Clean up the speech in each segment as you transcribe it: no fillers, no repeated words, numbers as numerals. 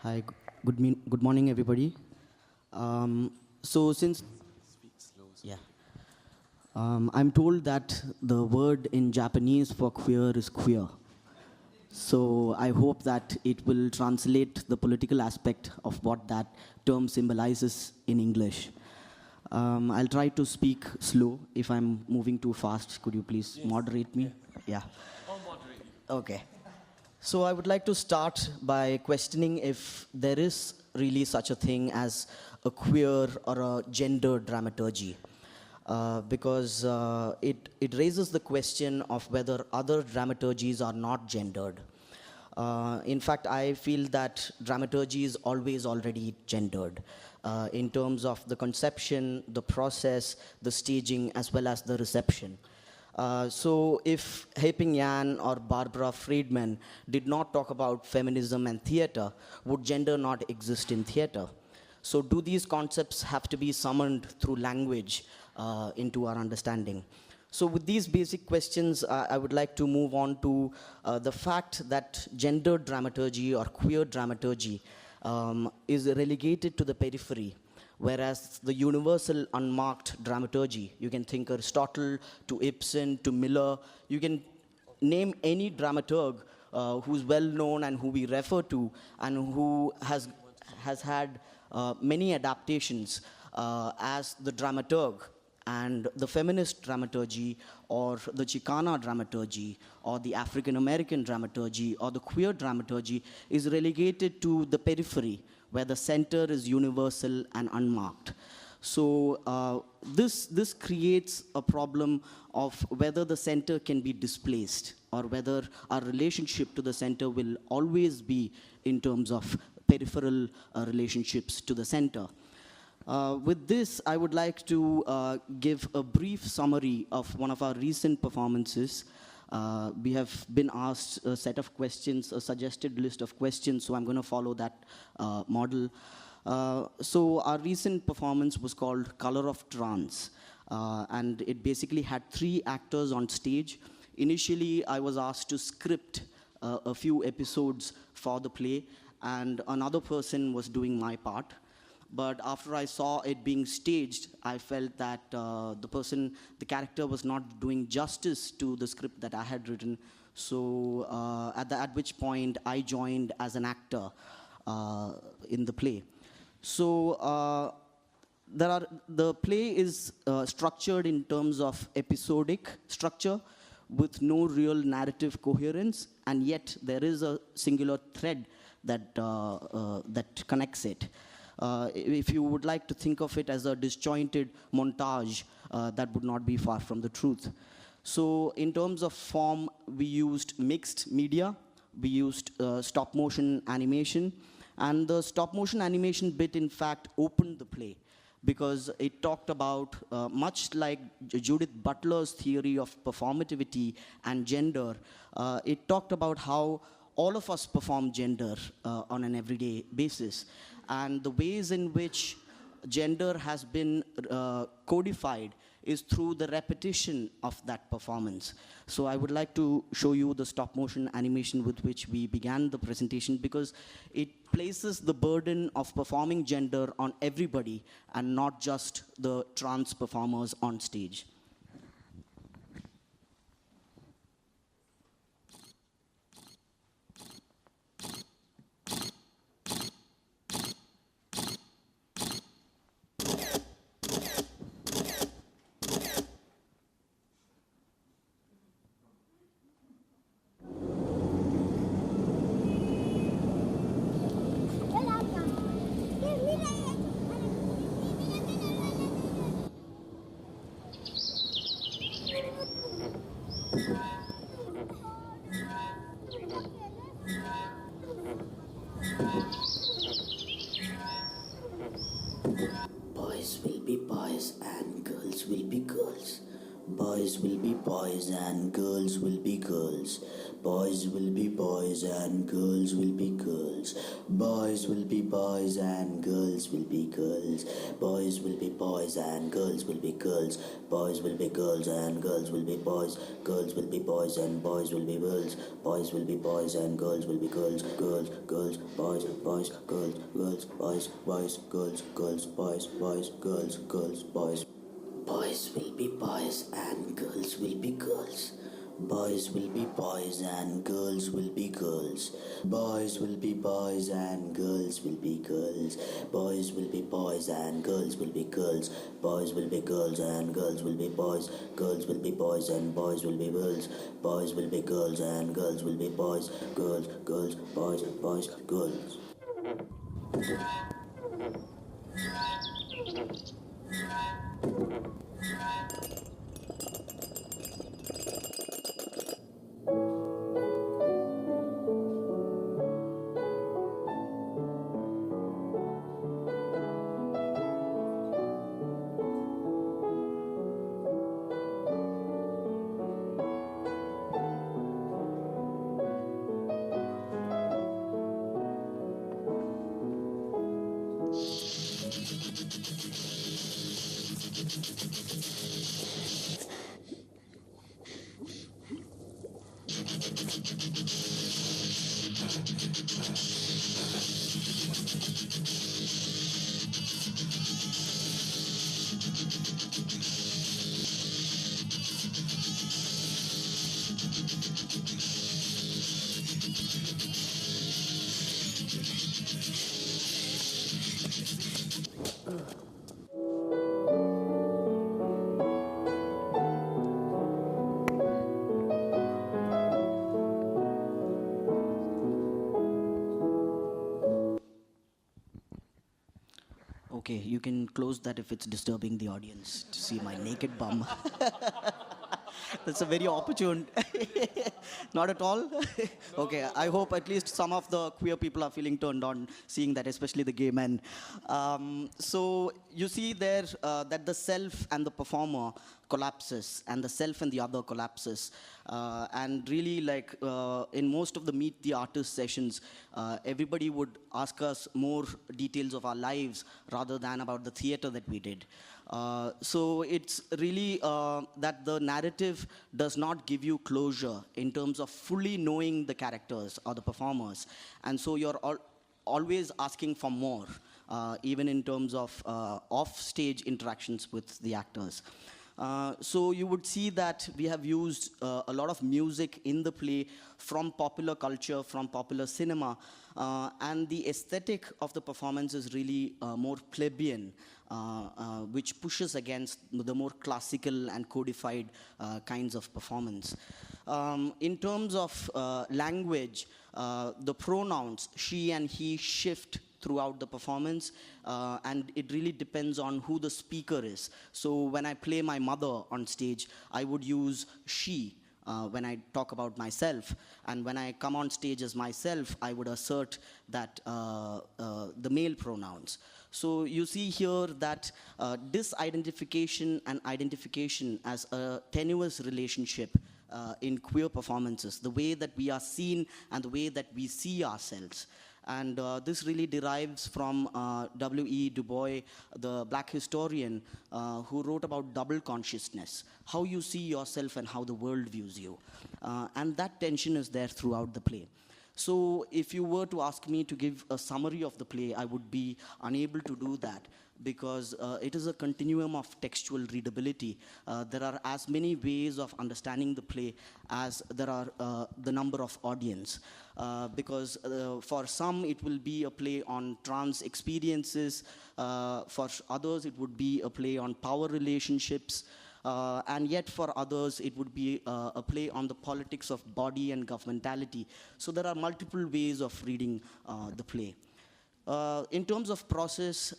Hi, good morning, everybody. So since yeah, I'm told that the word in Japanese for queer is queer. So I hope that it will translate the political aspect of what that term symbolizes in English. I'll try to speak slow. If I'm moving too fast, could you please moderate me? Yeah. I'll moderate you. Okay. So I would like to start by questioning if there is really such a thing as a queer or a gender dramaturgy, because it raises the question of whether other dramaturgies are not gendered. In fact, I feel that dramaturgy is always already gendered in terms of the conception, the process, the staging, as well as the reception. So if Heping Yan or Barbara Friedman did not talk about feminism and theater, would gender not exist in theater? So do these concepts have to be summoned through language into our understanding? So with these basic questions, I would like to move on to the fact that gender dramaturgy or queer dramaturgy is relegated to the periphery, whereas the universal unmarked dramaturgy, you can think Aristotle to Ibsen to Miller, you can name any dramaturg who's well known and who we refer to and who has had many adaptations as the dramaturg. And the feminist dramaturgy, or the Chicana dramaturgy, or the African-American dramaturgy, or the queer dramaturgy is relegated to the periphery, where the center is universal and unmarked. So this creates a problem of whether the center can be displaced, or whether our relationship to the center will always be in terms of peripheral relationships to the center. With this, I would like to give a brief summary of one of our recent performances. We have been asked a set of questions, a suggested list of questions, so I'm going to follow that model. So our recent performance was called Color of Trance, and it basically had 3 actors on stage. Initially, I was asked to script a few episodes for the play, and another person was doing my part. But after I saw it being staged, I felt that the character was not doing justice to the script that I had written. So at which point I joined as an actor in the play. So the play is structured in terms of episodic structure with no real narrative coherence, and yet there is a singular thread that connects it. If you would like to think of it as a disjointed montage, that would not be far from the truth. So in terms of form, we used mixed media. We used stop motion animation. And the stop motion animation bit, in fact, opened the play, because it talked about, much like Judith Butler's theory of performativity and gender, it talked about how all of us perform gender on an everyday basis. And the ways in which gender has been codified is through the repetition of that performance. So I would like to show you the stop motion animation with which we began the presentation, because it places the burden of performing gender on everybody and not just the trans performers on stage. Boys will be boys and girls will be girls. Boys Boys will be boys and girls will be girls. Boys will be boys and girls will be girls. Boys will be boys and girls will be girls. Boys will be boys and girls will be girls. Boys will be girls and girls will be boys. Girls will be boys and boys will be girls. Boys will be boys and girls will be girls. Girls, girls, boys, boys, girls, girls, boys, boys, girls, girls, boys, boys, girls, girls, boys. Boys will be boys and girls will be girls. Boys will be boys and girls will be girls. Boys will be boys and girls will be girls. Boys will be boys and girls will be girls. Boys will be girls and girls will be boys. Girls will be boys and boys will be girls. Boys will be girls and girls will be boys. Girls, girls, boys, boys, girls. Okay, you can close that if it's disturbing the audience to see my naked bum. That's a very opportune. Not at all? Okay, I hope at least some of the queer people are feeling turned on seeing that, especially the gay men. So you see there that the self and the performer collapses, and the self and the other collapses. And really, like in most of the Meet the Artist sessions, everybody would ask us more details of our lives rather than about the theater that we did. So it's really that the narrative does not give you closure in terms of fully knowing the characters or the performers. And so you're always asking for more, even in terms of off-stage interactions with the actors. So you would see that we have used a lot of music in the play from popular culture, from popular cinema, and the aesthetic of the performance is really more plebeian, which pushes against the more classical and codified kinds of performance. In terms of language, the pronouns she and he shift throughout the performance, and it really depends on who the speaker is. So when I play my mother on stage, I would use she when I talk about myself, and when I come on stage as myself, I would assert that the male pronouns. So you see here that disidentification and identification as a tenuous relationship in queer performances, the way that we are seen and the way that we see ourselves. And this really derives from W.E. Du Bois, the black historian, who wrote about double consciousness, how you see yourself and how the world views you. And that tension is there throughout the play. So if you were to ask me to give a summary of the play, I would be unable to do that, because it is a continuum of textual readability. There are as many ways of understanding the play as there are the number of audience. Because for some it will be a play on trans experiences, for others it would be a play on power relationships, and yet for others it would be a play on the politics of body and governmentality. So there are multiple ways of reading the play. In terms of process,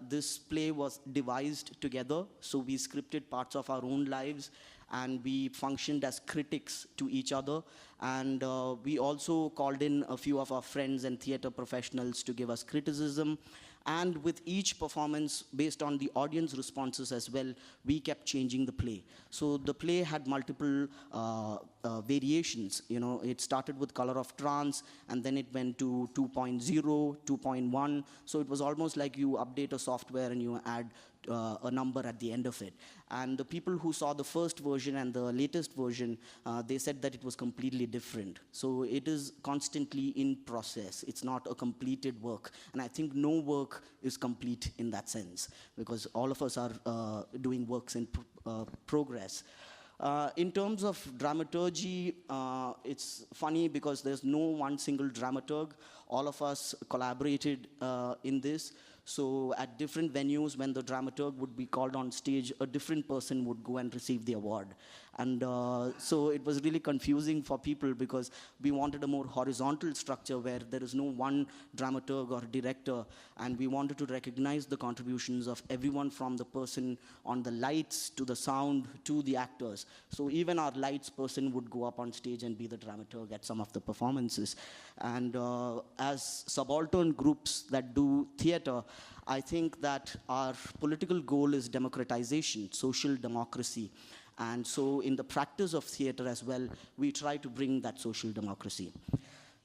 this play was devised together, so we scripted parts of our own lives, and we functioned as critics to each other, and we also called in a few of our friends and theater professionals to give us criticism, And with each performance, based on the audience responses as well, we kept changing the play. So the play had multiple variations. You know, it started with Color of Trance, and then it went to 2.0, 2.1. So it was almost like you update a software and you add a number at the end of it. And the people who saw the first version and the latest version, they said that it was completely different. So it is constantly in process. It's not a completed work. And I think no work is complete in that sense, because all of us are doing works in progress. In terms of dramaturgy, it's funny because there's no one single dramaturg. All of us collaborated in this. So at different venues, when the dramaturg would be called on stage, a different person would go and receive the award. And so it was really confusing for people because we wanted a more horizontal structure where there is no one dramaturg or director, and we wanted to recognize the contributions of everyone from the person on the lights to the sound to the actors. So even our lights person would go up on stage and be the dramaturg at some of the performances. And as subaltern groups that do theater, I think that our political goal is democratization, social democracy. And so in the practice of theater as well, we try to bring that social democracy.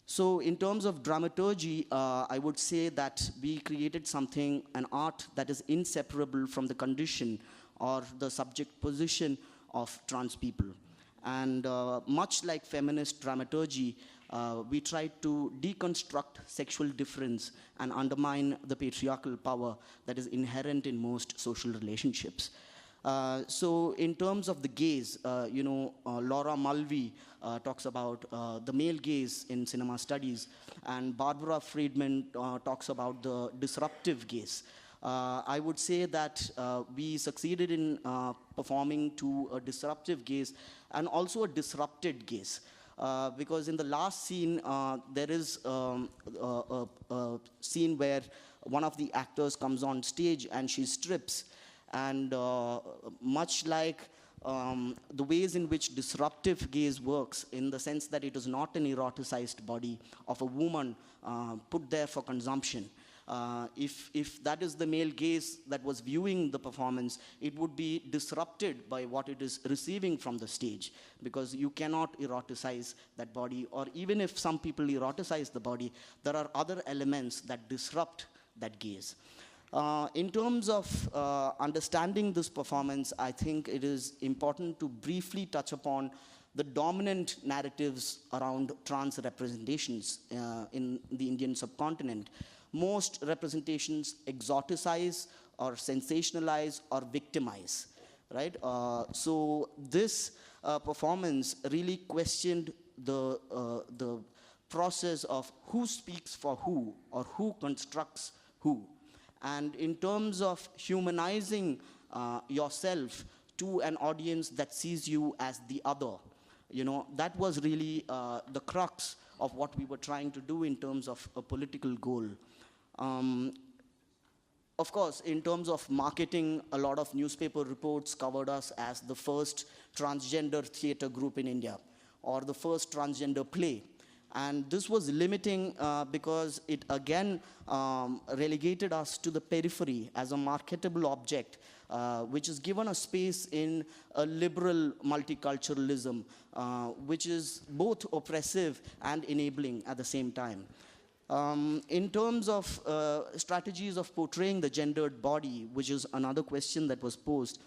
So in terms of dramaturgy, I would say that we created something, an art that is inseparable from the condition or the subject position of trans people. And much like feminist dramaturgy, we tried to deconstruct sexual difference and undermine the patriarchal power that is inherent in most social relationships. So in terms of the gaze, Laura Mulvey talks about the male gaze in cinema studies, and Barbara Friedman talks about the disruptive gaze. I would say that we succeeded in performing to a disruptive gaze and also a disrupted gaze. Because in the last scene, there is a scene where one of the actors comes on stage and she strips. And much like the ways in which disruptive gaze works, in the sense that it is not an eroticized body of a woman put there for consumption. If that is the male gaze that was viewing the performance, it would be disrupted by what it is receiving from the stage, because you cannot eroticize that body, or even if some people eroticize the body, there are other elements that disrupt that gaze. In terms of understanding this performance, I think it is important to briefly touch upon the dominant narratives around trans representations in the Indian subcontinent. Most representations exoticize or sensationalize or victimize, right? So this performance really questioned the process of who speaks for who, or who constructs who. And in terms of humanizing yourself to an audience that sees you as the other, that was really the crux of what we were trying to do in terms of a political goal. Of course, in terms of marketing, a lot of newspaper reports covered us as the first transgender theater group in India, or the first transgender play. And this was limiting because it again relegated us to the periphery as a marketable object, which is given a space in a liberal multiculturalism, which is both oppressive and enabling at the same time. In terms of strategies of portraying the gendered body, which is another question that was posed,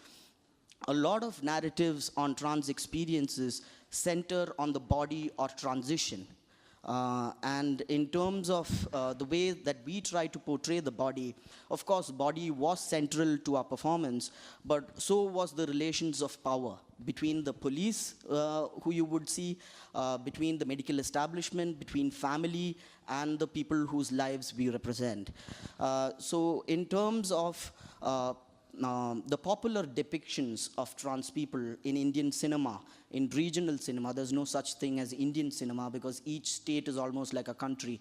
a lot of narratives on trans experiences center on the body or transition. And in terms of the way that we try to portray the body, of course, body was central to our performance, but so was the relations of power between the police, who you would see, between the medical establishment, between family, and the people whose lives we represent. So in terms of the popular depictions of trans people in Indian cinema, in regional cinema, there's no such thing as Indian cinema because each state is almost like a country.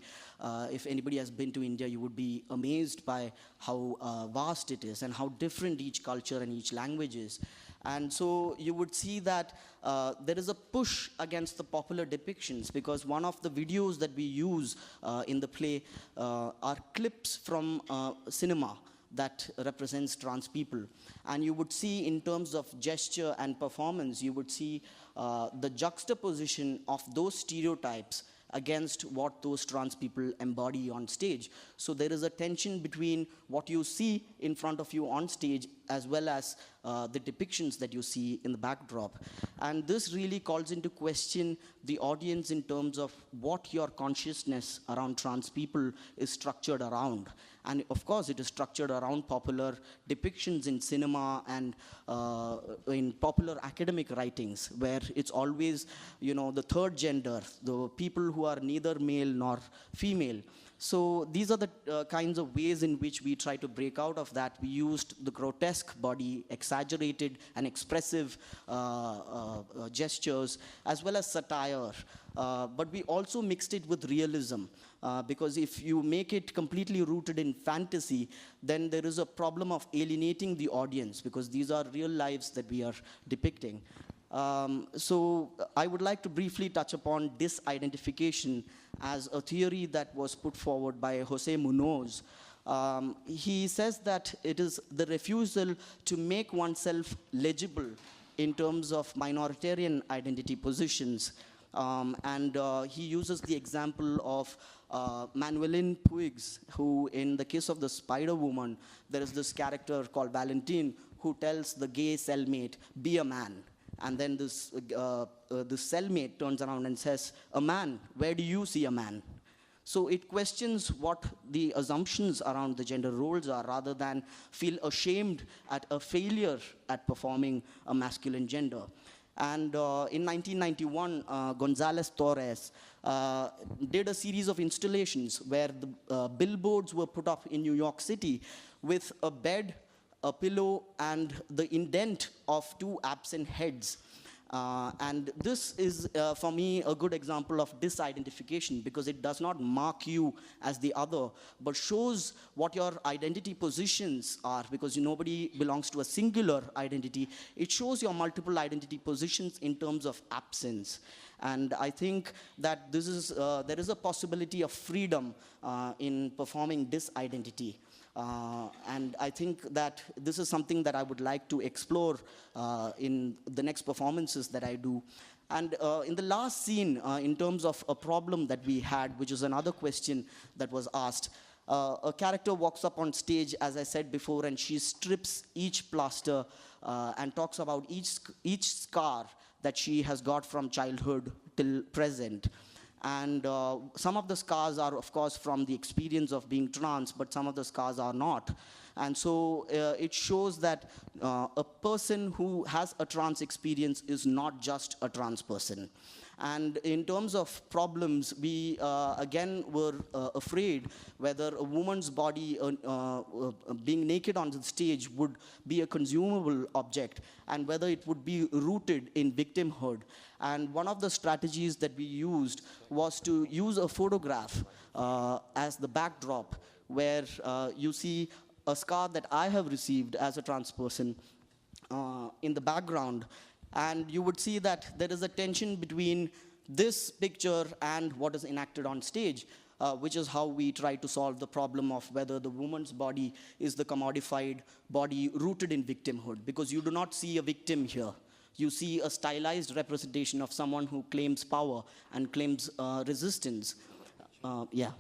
If anybody has been to India, you would be amazed by how vast it is and how different each culture and each language is. And so you would see that there is a push against the popular depictions, because one of the videos that we use in the play are clips from cinema that represents trans people. And you would see, in terms of gesture and performance, you would see the juxtaposition of those stereotypes against what those trans people embody on stage. So there is a tension between what you see in front of you on stage as well as the depictions that you see in the backdrop. And this really calls into question the audience in terms of what your consciousness around trans people is structured around. And of course, it is structured around popular depictions in cinema and in popular academic writings, where it's always, you know, the third gender, the people who are neither male nor female. So these are the kinds of ways in which we try to break out of that. We used the grotesque body, exaggerated and expressive gestures, as well as satire. But we also mixed it with realism, because if you make it completely rooted in fantasy, then there is a problem of alienating the audience, because these are real lives that we are depicting. So I would like to briefly touch upon disidentification as a theory that was put forward by Jose Munoz. He says that it is the refusal to make oneself legible in terms of minoritarian identity positions. He uses the example of Manuelin Puig's, who, in the case of the Spider Woman, there is this character called Valentine who tells the gay cellmate, be a man. And then this cellmate turns around and says, a man, where do you see a man? So it questions what the assumptions around the gender roles are, rather than feel ashamed at a failure at performing a masculine gender. And in 1991, González Torres did a series of installations where the billboards were put up in New York City with a bed, a pillow, and the indent of two absent heads. And this is, for me, a good example of disidentification, because it does not mark you as the other, but shows what your identity positions are, because nobody belongs to a singular identity. It shows your multiple identity positions in terms of absence. And I think that this is, there is a possibility of freedom in performing disidentity. And I think that this is something that I would like to explore in the next performances that I do. And in the last scene, in terms of a problem that we had, which is another question that was asked, a character walks up on stage, as I said before, and she strips each plaster and talks about each scar that she has got from childhood till present. And some of the scars are, of course, from the experience of being trans, but some of the scars are not. And so it shows that a person who has a trans experience is not just a trans person. And in terms of problems, we again were afraid whether a woman's body being naked on the stage would be a consumable object, and whether it would be rooted in victimhood. And one of the strategies that we used was to use a photograph as the backdrop, where you see a scar that I have received as a trans person in the background. And you would see that there is a tension between this picture and what is enacted on stage, which is how we try to solve the problem of whether the woman's body is the commodified body rooted in victimhood, because you do not see a victim here. You see a stylized representation of someone who claims power and claims resistance. Yeah.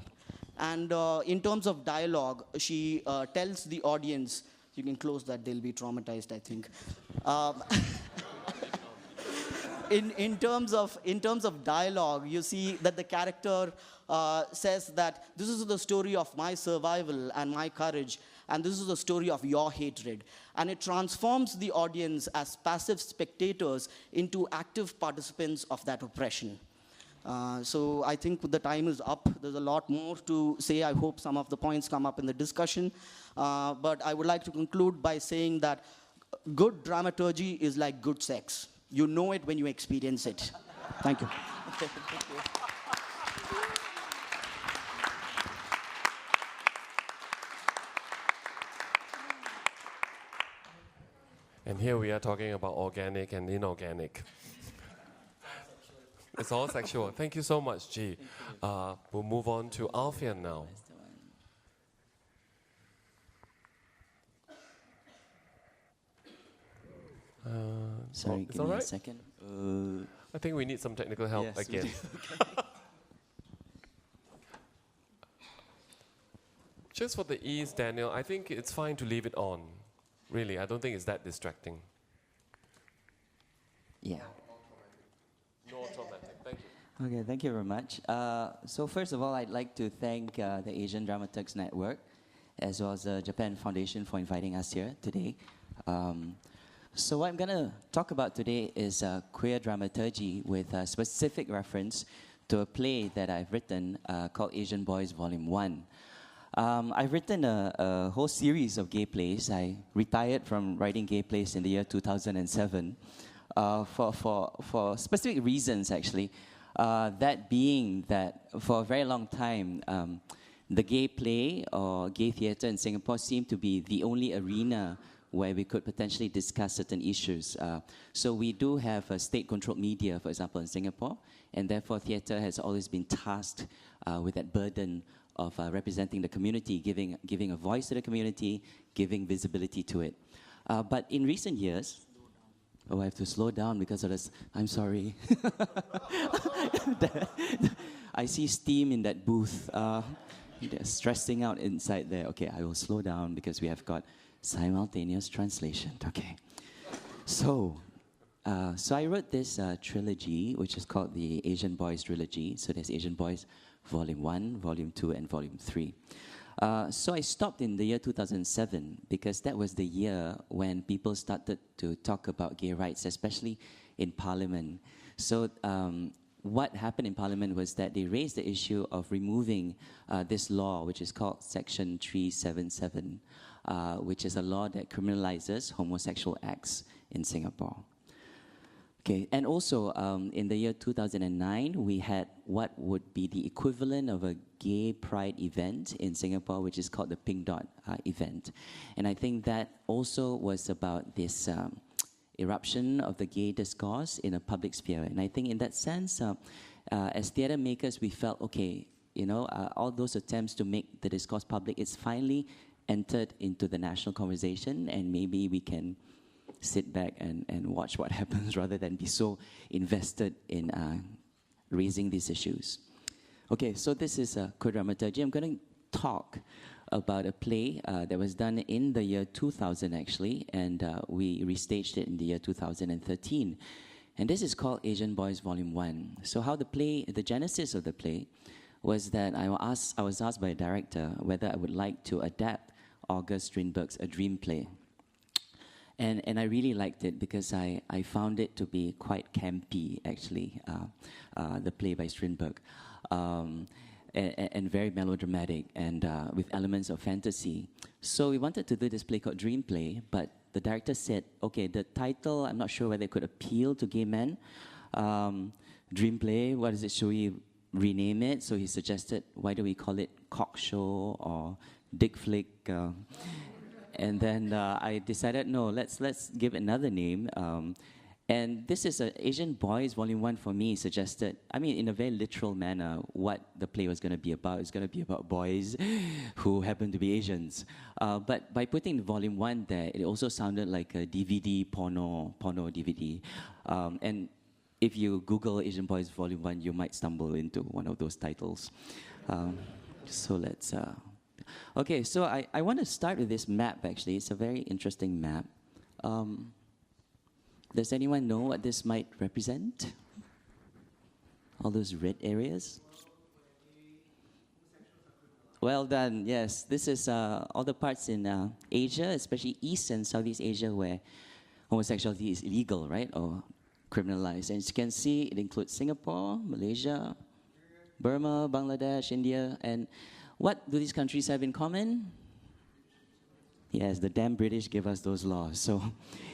And in terms of dialogue, she tells the audience, you can close that, they'll be traumatized, I think. In terms of dialogue, you see that the character says that this is the story of my survival and my courage, and this is the story of your hatred. And it transforms the audience as passive spectators into active participants of that oppression. So I think the time is up. There's a lot more to say. I hope some of the points come up in the discussion. But I would like to conclude by saying that good dramaturgy is like good sex. You know it when you experience it. Thank you. Thank you. And here we are talking about organic and inorganic. It's all sexual. Thank you so much, G. We'll move on to Alfian now. Sorry, it's give all me right? a second. I think we need some technical help Yes, we again. Just for the ease, Daniel, I think it's fine to leave it on. Really, I don't think it's that distracting. Yeah. No automatic, thank you. Okay, thank you very much. So first of all, I'd like to thank the Asian Dramaturgs Network, as well as the Japan Foundation for inviting us here today. So what I'm going to talk about today is queer dramaturgy with a specific reference to a play that I've written called Asian Boys Volume 1. I've written a whole series of gay plays. I retired from writing gay plays in the year 2007 for specific reasons, actually. That being that for a very long time, the gay play or gay theatre in Singapore seemed to be the only arena where we could potentially discuss certain issues. So we do have state-controlled media, for example, in Singapore, and therefore theatre has always been tasked with that burden of representing the community, giving a voice to the community, giving visibility to it. But in recent years, I have to slow down because of this. I'm sorry. I see steam in that booth. They're stressing out inside there. Okay, I will slow down because we have got simultaneous translation. Okay. So I wrote this trilogy, which is called the Asian Boys Trilogy. So there's Asian Boys Volume 1, Volume 2, and Volume 3. So I stopped in the year 2007 because that was the year when people started to talk about gay rights, especially in Parliament. So what happened in Parliament was that they raised the issue of removing this law, which is called Section 377, which is a law that criminalizes homosexual acts in Singapore. Okay, and also in the year 2009, we had what would be the equivalent of a gay pride event in Singapore, which is called the Pink Dot event. And I think that also was about this eruption of the gay discourse in a public sphere. And I think in that sense, as theatre makers, we felt, okay, you know, all those attempts to make the discourse public, it's finally entered into the national conversation, and maybe we can sit back and watch what happens rather than be so invested in raising these issues. Okay, so this is queer dramaturgy. I'm going to talk about a play that was done in the year 2000, actually, and we restaged it in the year 2013. And this is called Asian Boys Volume 1. So how the genesis of the play was that I was asked by a director whether I would like to adapt August Strindberg's A Dream play. And I really liked it because I found it to be quite campy, actually, the play by Strindberg, and very melodramatic and with elements of fantasy. So we wanted to do this play called Dream Play, but the director said, okay, the title, I'm not sure whether it could appeal to gay men. Dream Play, what is it? Should we rename it? So he suggested, why do we call it Cock Show or Dick Flick? And then I decided, no, let's give it another name. And this is Asian Boys Volume 1 for me suggested, I mean, in a very literal manner, what the play was going to be about. It's going to be about boys who happen to be Asians. But by putting Volume 1 there, it also sounded like a DVD, porno DVD. And if you Google Asian Boys Volume 1, you might stumble into one of those titles. So let's... Okay, so I want to start with this map, actually. It's a very interesting map. Does anyone know what this might represent? All those red areas? Well done, yes. This is all the parts in Asia, especially East and Southeast Asia, where homosexuality is illegal, right? Or criminalized. And as you can see, it includes Singapore, Malaysia, Burma, Bangladesh, India, and what do these countries have in common? Yes, the damn British gave us those laws. So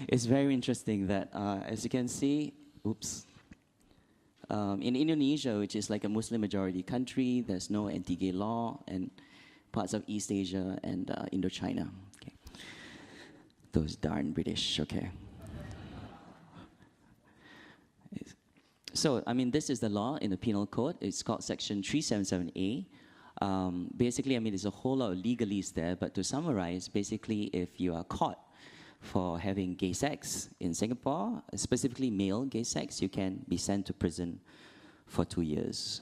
it's very interesting that, as you can see, in Indonesia, which is like a Muslim-majority country, there's no anti-gay law, and parts of East Asia and Indochina. Okay. Those darn British, okay. So, I mean, this is the law in the penal code. It's called section 377A. Basically, I mean, there's a whole lot of legalese there, but to summarize, basically, if you are caught for having gay sex in Singapore, specifically male gay sex, you can be sent to prison for 2 years.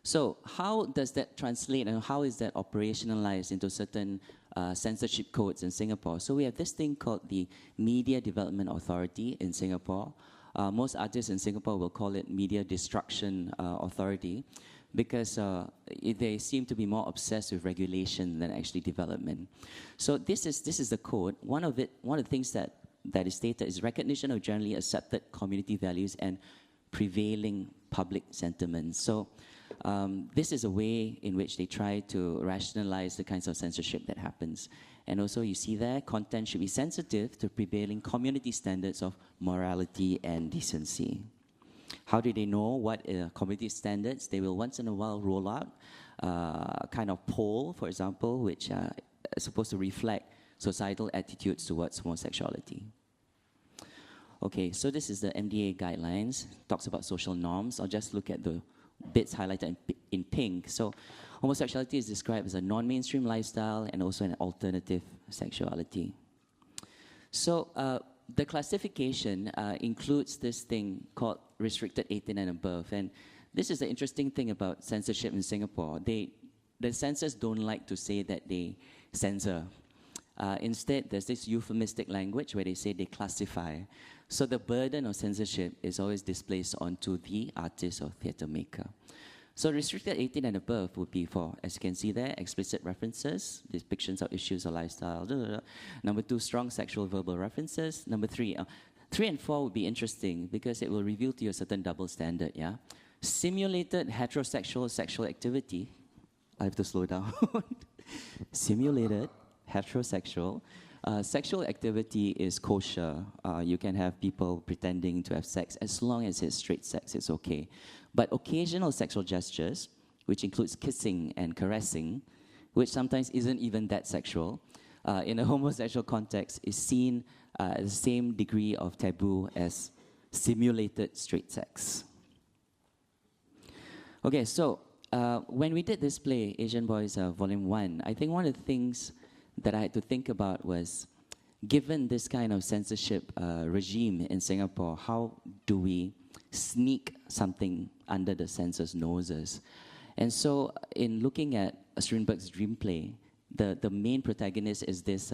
So how does that translate and how is that operationalized into certain censorship codes in Singapore? So we have this thing called the Media Development Authority in Singapore. Most artists in Singapore will call it Media Destruction Authority because they seem to be more obsessed with regulation than actually development. So this is the code. One of the things that is stated is recognition of generally accepted community values and prevailing public sentiments. So this is a way in which they try to rationalize the kinds of censorship that happens. And also you see there, content should be sensitive to prevailing community standards of morality and decency. How do they know what community standards? They will once in a while roll out a kind of poll, for example, which is supposed to reflect societal attitudes towards homosexuality. Okay, so this is the MDA guidelines, talks about social norms. I'll just look at the bits highlighted in pink. So homosexuality is described as a non-mainstream lifestyle and also an alternative sexuality. So the classification includes this thing called restricted 18 and above. And this is the interesting thing about censorship in Singapore. The censors don't like to say that they censor. Instead, there's this euphemistic language where they say they classify. So the burden of censorship is always displaced onto the artist or theatre maker. So restricted 18 and above would be for, as you can see there, explicit references, depictions of issues or lifestyle. Number 2, strong sexual verbal references. Number 3, 3 and 4 would be interesting because it will reveal to you a certain double standard, yeah? Simulated heterosexual sexual activity. I have to slow down. Simulated heterosexual sexual activity is kosher. You can have people pretending to have sex as long as it's straight sex, it's okay. But occasional sexual gestures, which includes kissing and caressing, which sometimes isn't even that sexual, in a homosexual context is seen at the same degree of taboo as simulated straight sex. Okay, so when we did this play, Asian Boys Volume 1, I think one of the things that I had to think about was, given this kind of censorship regime in Singapore, how do we sneak something under the censors' noses? And so in looking at Strindberg's dream play, the main protagonist is this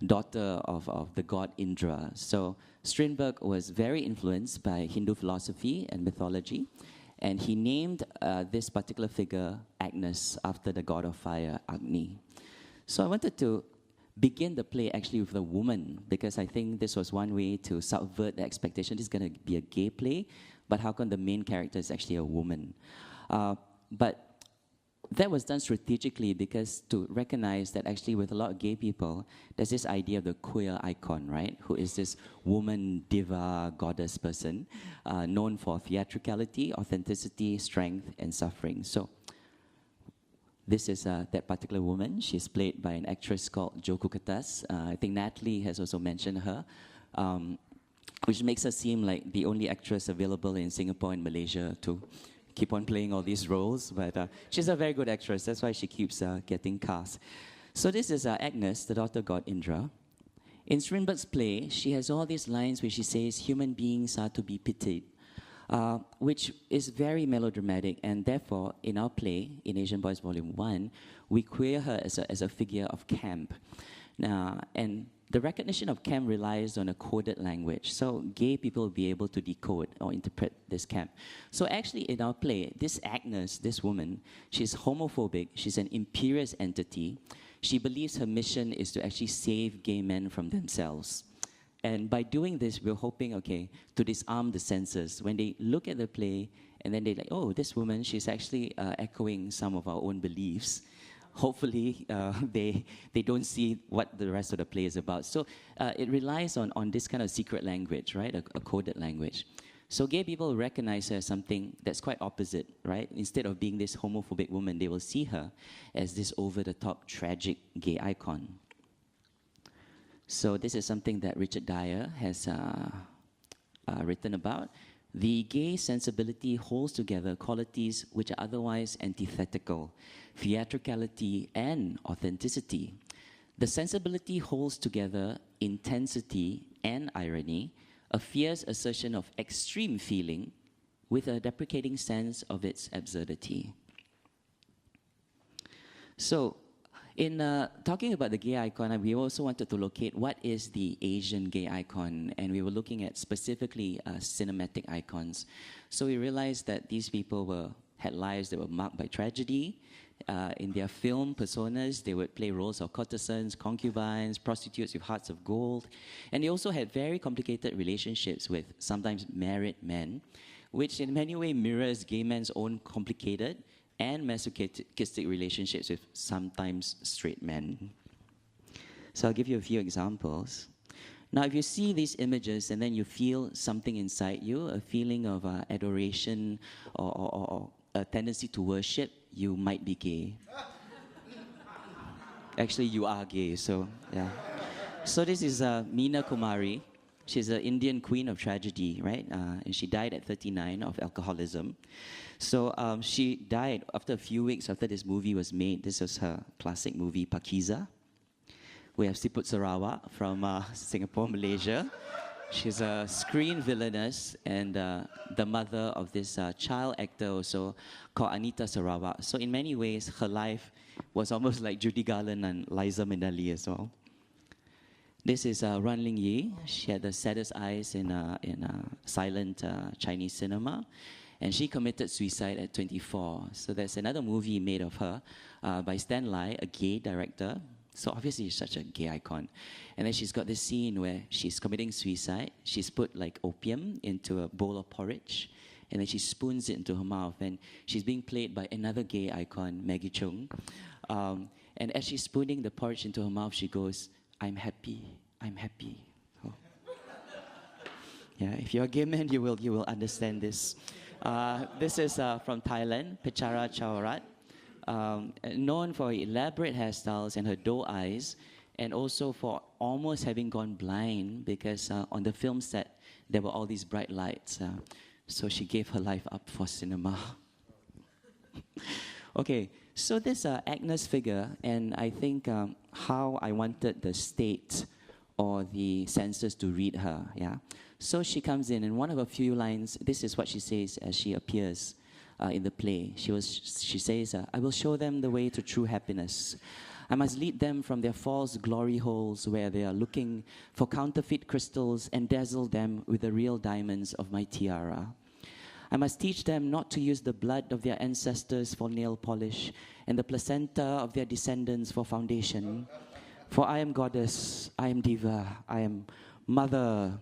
daughter of the god Indra. So Strindberg was very influenced by Hindu philosophy and mythology, and he named this particular figure Agnes after the god of fire, Agni. So I wanted to begin the play actually with a woman, because I think this was one way to subvert the expectation. This is going to be a gay play, but how come the main character is actually a woman? But that was done strategically because to recognize that actually with a lot of gay people, there's this idea of the queer icon, right? Who is this woman, diva, goddess person, known for theatricality, authenticity, strength, and suffering. So this is that particular woman. She's played by an actress called Jo Kukatas. I think Natalie has also mentioned her, which makes her seem like the only actress available in Singapore and Malaysia to keep on playing all these roles. But she's a very good actress. That's why she keeps getting cast. So this is Agnes, the daughter god Indra. In Strindberg's play, she has all these lines where she says, human beings are to be pitied. Which is very melodramatic, and therefore, in our play, in Asian Boys Volume 1, we queer her as a figure of camp. And the recognition of camp relies on a coded language, so gay people will be able to decode or interpret this camp. So actually, in our play, this Agnes, this woman, she's homophobic, she's an imperious entity. She believes her mission is to actually save gay men from themselves. And by doing this, we're hoping, okay, to disarm the censors. When they look at the play, and then they're like, oh, this woman, she's actually echoing some of our own beliefs. Hopefully, they don't see what the rest of the play is about. So it relies on this kind of secret language, right, a coded language. So gay people recognize her as something that's quite opposite, right? Instead of being this homophobic woman, they will see her as this over-the-top, tragic gay icon. So this is something that Richard Dyer has written about. The gay sensibility holds together qualities which are otherwise antithetical, theatricality and authenticity. The sensibility holds together intensity and irony, a fierce assertion of extreme feeling with a deprecating sense of its absurdity. So, in talking about the gay icon, we also wanted to locate what is the Asian gay icon, and we were looking at specifically cinematic icons. So we realized that these people had lives that were marked by tragedy. In their film personas, they would play roles of courtesans, concubines, prostitutes with hearts of gold. And they also had very complicated relationships with sometimes married men, which in many ways mirrors gay men's own complicated and masochistic relationships with sometimes straight men. So I'll give you a few examples. Now, if you see these images and then you feel something inside you, a feeling of adoration or a tendency to worship, you might be gay. Actually, you are gay, so yeah. So this is Meena Kumari. She's an Indian queen of tragedy, right? And she died at 39 of alcoholism. So she died after a few weeks after this movie was made. This was her classic movie, Pakiza. We have Siput Sarawak from Singapore, Malaysia. She's a screen villainess and the mother of this child actor also called Anita Sarawak. So in many ways, her life was almost like Judy Garland and Liza Minnelli as well. This is Run Ling Yi. She had the saddest eyes in silent Chinese cinema. And she committed suicide at 24. So there's another movie made of her by Stan Lai, a gay director. So obviously she's such a gay icon. And then she's got this scene where she's committing suicide. She's put like opium into a bowl of porridge. And then she spoons it into her mouth. And she's being played by another gay icon, Maggie Cheung. And as she's spooning the porridge into her mouth, she goes, "I'm happy, I'm happy." Oh. Yeah, if you're a gay man, you will understand this. This is from Thailand, Pechara Chawarat. Known for elaborate hairstyles and her doe eyes, and also for almost having gone blind because on the film set there were all these bright lights. So she gave her life up for cinema. Okay, so this Agnes figure, and I think how I wanted the state or the censors to read her. Yeah. So she comes in, and one of a few lines. This is what she says as she appears. In the play. She says, "I will show them the way to true happiness. I must lead them from their false glory holes where they are looking for counterfeit crystals and dazzle them with the real diamonds of my tiara. I must teach them not to use the blood of their ancestors for nail polish and the placenta of their descendants for foundation. For I am goddess, I am diva, I am mother."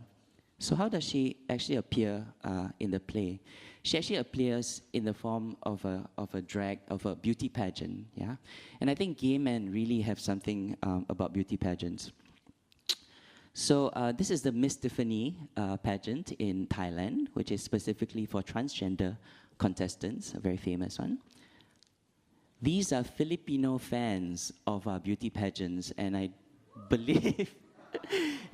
So how does she actually appear in the play? She actually appears in the form of a beauty pageant, yeah? And I think gay men really have something about beauty pageants. So this is the Miss Tiffany pageant in Thailand, which is specifically for transgender contestants, a very famous one. These are Filipino fans of beauty pageants, and I believe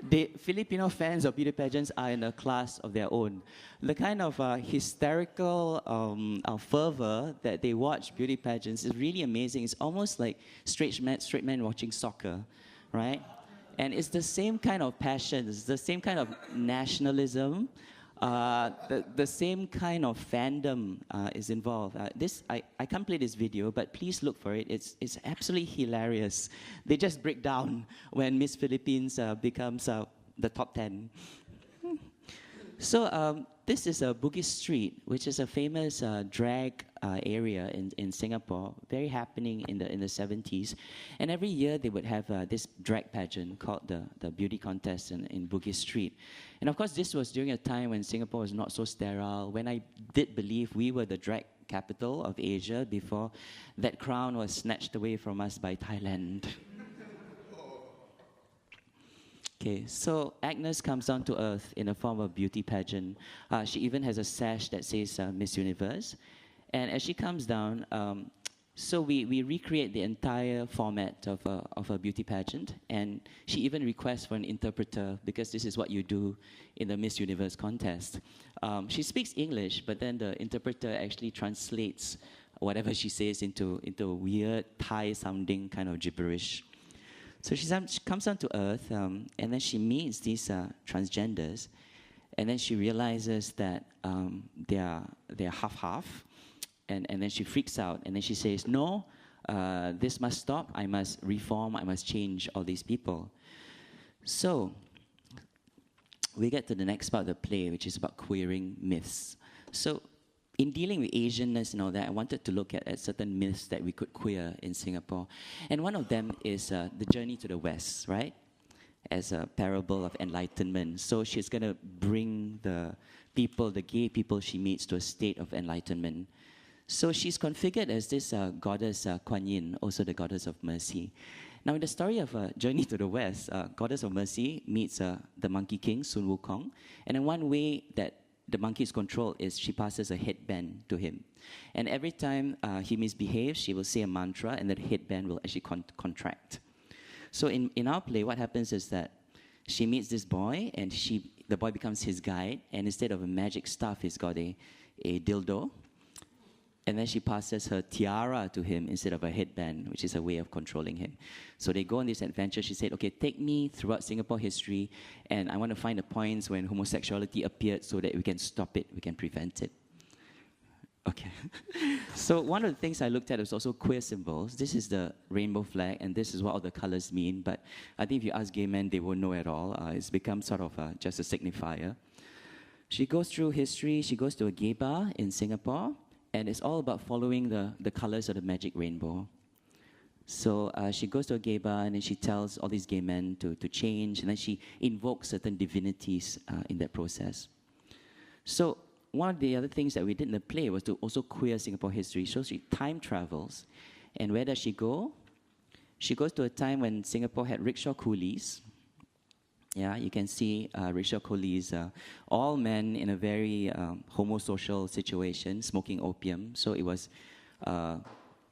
the Filipino fans of beauty pageants are in a class of their own. The kind of hysterical fervor that they watch beauty pageants is really amazing. It's almost like straight men watching soccer, right? And it's the same kind of passion, it's the same kind of nationalism, the same kind of fandom is involved. I can't play this video, but please look for it. It's absolutely hilarious. They just break down when Miss Philippines becomes the top 10. So this is Bugis Street, which is a famous drag area in Singapore, very happening in the 70s. And every year they would have this drag pageant called the Beauty Contest in Bugis Street. And of course, this was during a time when Singapore was not so sterile, when I did believe we were the drag capital of Asia before that crown was snatched away from us by Thailand. Okay, so Agnes comes down to earth in a form of beauty pageant. She even has a sash that says Miss Universe. And as she comes down, So we recreate the entire format of a beauty pageant, and she even requests for an interpreter because this is what you do in the Miss Universe contest. She speaks English, but then the interpreter actually translates whatever she says into a weird Thai-sounding kind of gibberish. So she comes down to Earth, and then she meets these transgenders, and then she realizes that they're half-half. And then she freaks out, and then she says, no, this must stop, I must reform, I must change all these people. So, we get to the next part of the play, which is about queering myths. So, in dealing with Asianness and all that, I wanted to look at certain myths that we could queer in Singapore. And one of them is the journey to the West, right? As a parable of enlightenment. So she's going to bring the gay people she meets to a state of enlightenment. So she's configured as this goddess Kuan Yin, also the goddess of mercy. Now in the story of Journey to the West, goddess of mercy meets the Monkey King, Sun Wukong. And in one way that the monkey is controlled is she passes a headband to him. And every time he misbehaves, she will say a mantra, and that headband will actually contract. So in our play, what happens is that she meets this boy, and the boy becomes his guide, and instead of a magic staff, he's got a dildo. And then she passes her tiara to him instead of a headband, which is a way of controlling him. So they go on this adventure. She said, okay, take me throughout Singapore history, and I want to find the points when homosexuality appeared so that we can stop it, we can prevent it. Okay. So one of the things I looked at was also queer symbols. This is the rainbow flag, and this is what all the colors mean. But I think if you ask gay men, they won't know at all. It's become sort of just a signifier. She goes through history. She goes to a gay bar in Singapore. And it's all about following the colors of the magic rainbow. So she goes to a gay bar, and then she tells all these gay men to change, and then she invokes certain divinities in that process. So one of the other things that we did in the play was to also queer Singapore history. So she time travels, and where does she go? She goes to a time when Singapore had rickshaw coolies. Yeah, you can see rickshaw coolies, all men in a very homosocial situation, smoking opium. So it was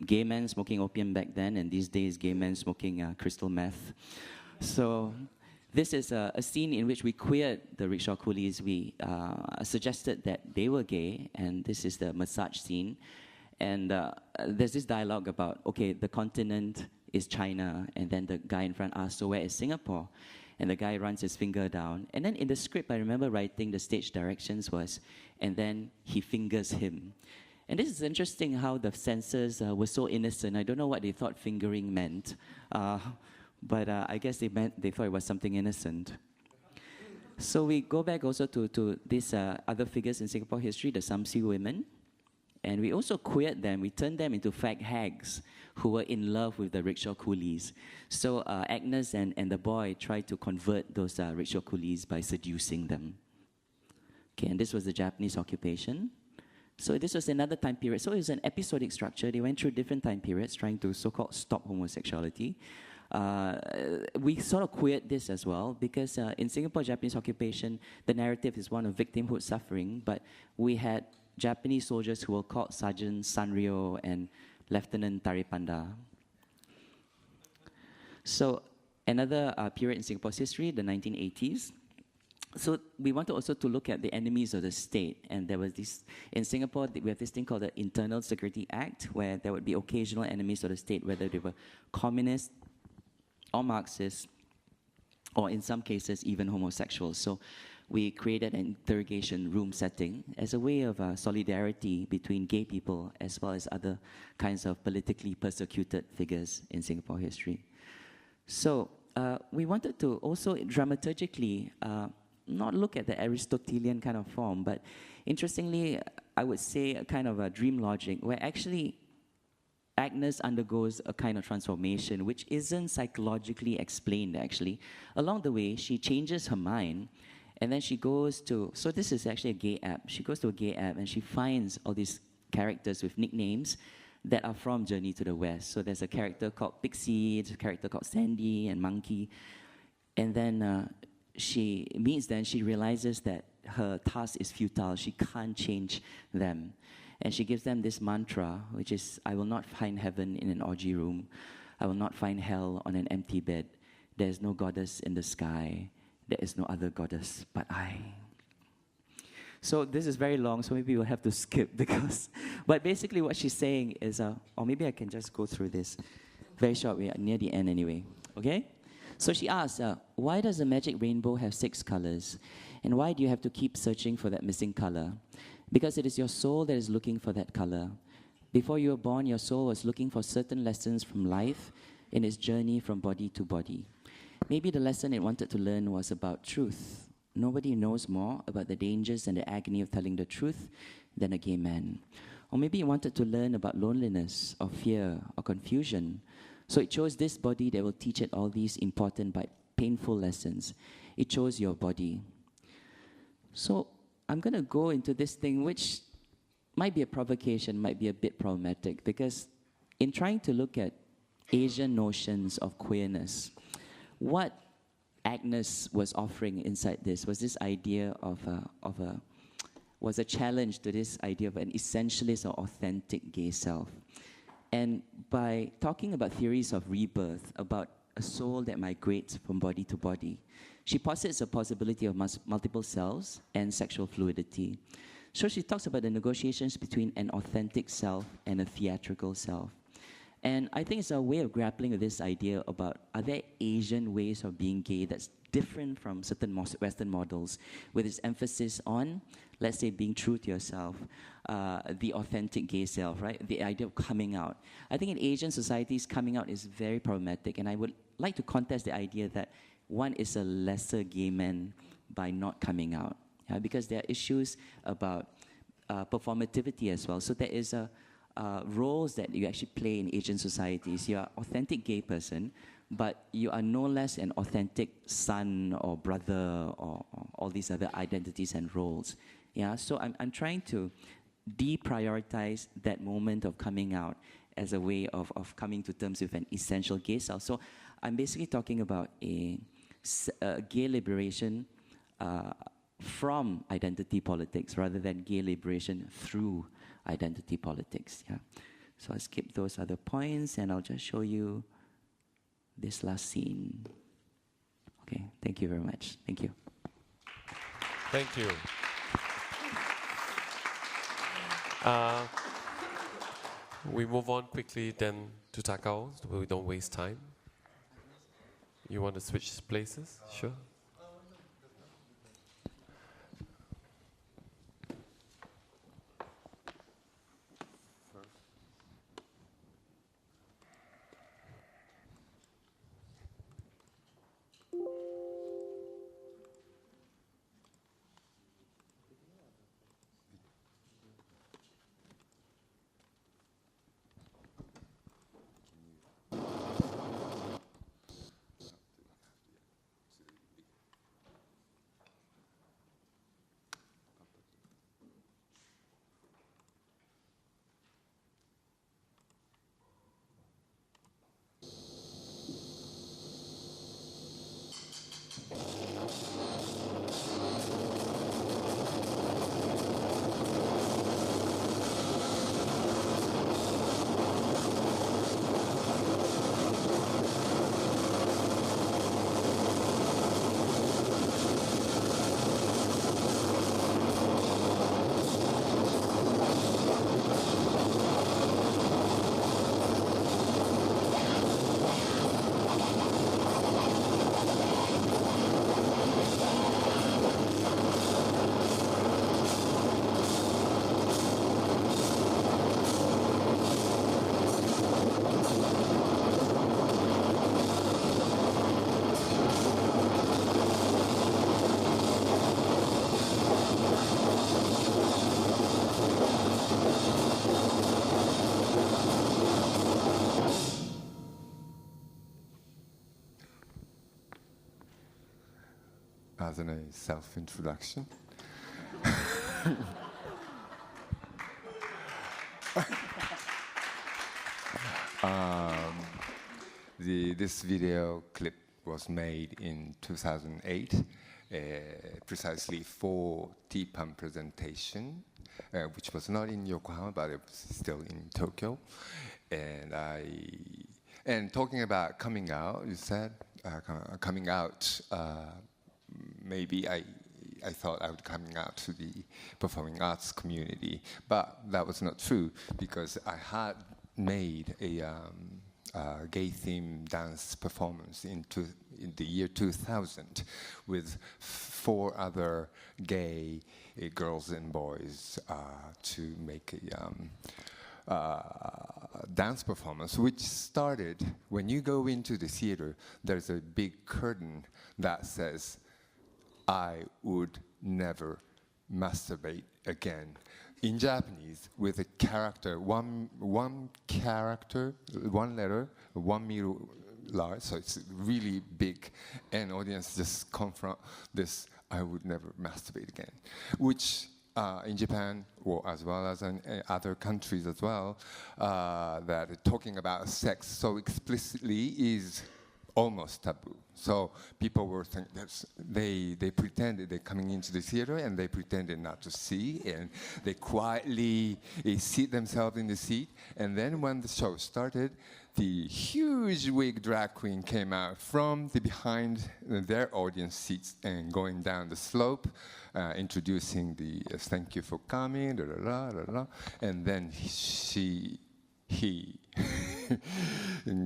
gay men smoking opium back then, and these days gay men smoking crystal meth. So this is a scene in which we queered the rickshaw coolies. We suggested that they were gay, and this is the massage scene. And there's this dialogue about, okay, the continent is China, and then the guy in front asks, so where is Singapore? And the guy runs his finger down. And then in the script, I remember writing the stage directions was, and then he fingers him. And this is interesting how the censors were so innocent. I don't know what they thought fingering meant, but I guess they thought it was something innocent. So we go back also to these other figures in Singapore history, the Samsi women. And we also queered them. We turned them into fag hags who were in love with the rickshaw coolies. So Agnes and the boy tried to convert those rickshaw coolies by seducing them. Okay, and this was the Japanese occupation. So this was another time period. So it was an episodic structure. They went through different time periods trying to so-called stop homosexuality. We sort of queered this as well because in Singapore Japanese occupation, the narrative is one of victimhood suffering, but we had Japanese soldiers who were called Sergeant Sanryo and Lieutenant Taripanda. So another period in Singapore's history, the 1980s. So we wanted also to look at the enemies of the state. And there was this, in Singapore, we have this thing called the Internal Security Act, where there would be occasional enemies of the state, whether they were communists or Marxists, or in some cases, even homosexuals. So we created an interrogation room setting as a way of solidarity between gay people as well as other kinds of politically persecuted figures in Singapore history. So we wanted to also dramaturgically not look at the Aristotelian kind of form, but interestingly, I would say a kind of a dream logic where actually Agnes undergoes a kind of transformation which isn't psychologically explained actually. Along the way, she changes her mind. And then she goes to, so this is actually a gay app. She goes to a gay app and she finds all these characters with nicknames that are from Journey to the West. So there's a character called Pixie, there's a character called Sandy and Monkey. And then she meets them, she realizes that her task is futile. She can't change them. And she gives them this mantra, which is, I will not find heaven in an orgy room. I will not find hell on an empty bed. There is no goddess in the sky. There is no other goddess but I. So this is very long, so maybe we'll have to skip because... But basically what she's saying is, or maybe I can just go through this. Very short, we are near the end anyway. Okay? So she asks, why does the magic rainbow have 6 colors? And why do you have to keep searching for that missing color? Because it is your soul that is looking for that color. Before you were born, your soul was looking for certain lessons from life in its journey from body to body. Maybe the lesson it wanted to learn was about truth. Nobody knows more about the dangers and the agony of telling the truth than a gay man. Or maybe it wanted to learn about loneliness or fear or confusion. So it chose this body that will teach it all these important but painful lessons. It chose your body. So I'm going to go into this thing which might be a provocation, might be a bit problematic, because in trying to look at Asian notions of queerness, what Agnes was offering inside this was this idea was a challenge to this idea of an essentialist or authentic gay self. And by talking about theories of rebirth, about a soul that migrates from body to body, she posits a possibility of multiple selves and sexual fluidity. So she talks about the negotiations between an authentic self and a theatrical self. And I think it's a way of grappling with this idea about, are there Asian ways of being gay that's different from certain Western models, with its emphasis on, let's say, being true to yourself, the authentic gay self, right? The idea of coming out. I think in Asian societies, coming out is very problematic, and I would like to contest the idea that one is a lesser gay man by not coming out, because there are issues about performativity as well. So there is roles that you actually play in Asian societies. You are an authentic gay person, but you are no less an authentic son or brother or all these other identities and roles. Yeah, so I'm trying to deprioritize that moment of coming out as a way of coming to terms with an essential gay self. So I'm basically talking about a gay liberation from identity politics rather than gay liberation through identity politics. Yeah. So I'll skip those other points and I'll just show you this last scene. Okay, thank you very much. Thank you. Thank you. We move on quickly then to Takao, so we don't waste time. You want to switch places? Sure. As a self-introduction. This video clip was made in 2008, precisely for TPAM presentation which was not in Yokohama, but it was still in Tokyo. And talking about coming out, you said, coming out, maybe I thought I would coming out to the performing arts community, but that was not true because I had made a gay-themed dance performance in the year 2000 with 4 other gay girls and boys to make a dance performance, which started when you go into the theater. There's a big curtain that says, "I would never masturbate again." In Japanese, with a character, one character, one letter, 1 meter large, so it's really big, and audience just confront this, "I would never masturbate again," which in Japan, or as well as in other countries as well, that talking about sex so explicitly is almost taboo. So people were thinking that they pretended they're coming into the theater and they pretended not to see, and they quietly seat themselves in the seat. And then when the show started, the huge wig drag queen came out from the behind their audience seats and going down the slope, introducing the "thank you for coming," da, da, da, da, da. And then he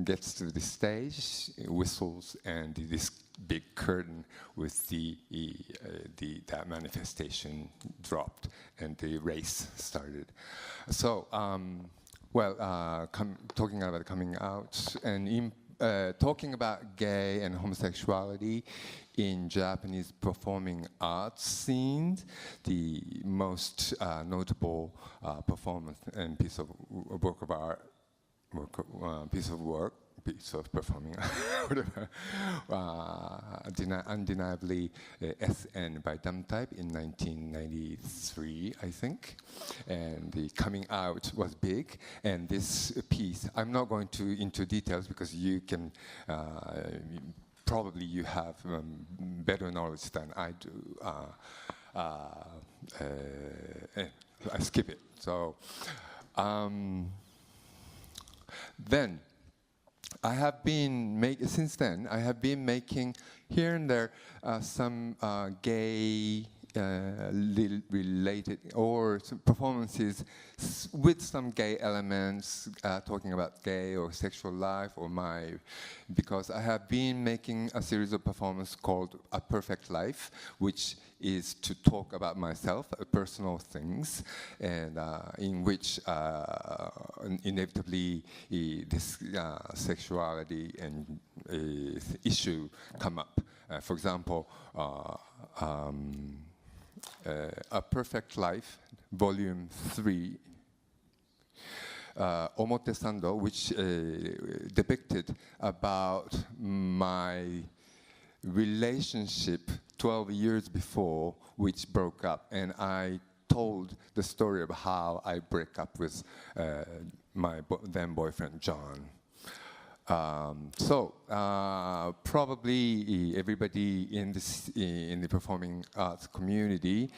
gets to the stage, whistles, and this big curtain with that manifestation dropped, and the race started. So, talking about coming out and talking about gay and homosexuality in Japanese performing arts scenes, the most notable performance and piece of work of art, piece of performing, whatever, undeniably SN by Dumb Type in 1993, I think. And the coming out was big. And this piece, I'm not going into details because you can, probably you have better knowledge than I do. I skip it. So, then, I have been since then, I have been making here and there some gay related or some performances with some gay elements, talking about gay or sexual life or because I have been making a series of performances called A Perfect Life, which is to talk about myself, personal things, and in which inevitably this sexuality and issue come up. For example, A Perfect Life, Volume 3, Omote Sando, which depicted about my relationship 12 years before, which broke up, and I told the story of how I break up with my then boyfriend John. Probably everybody in the performing arts community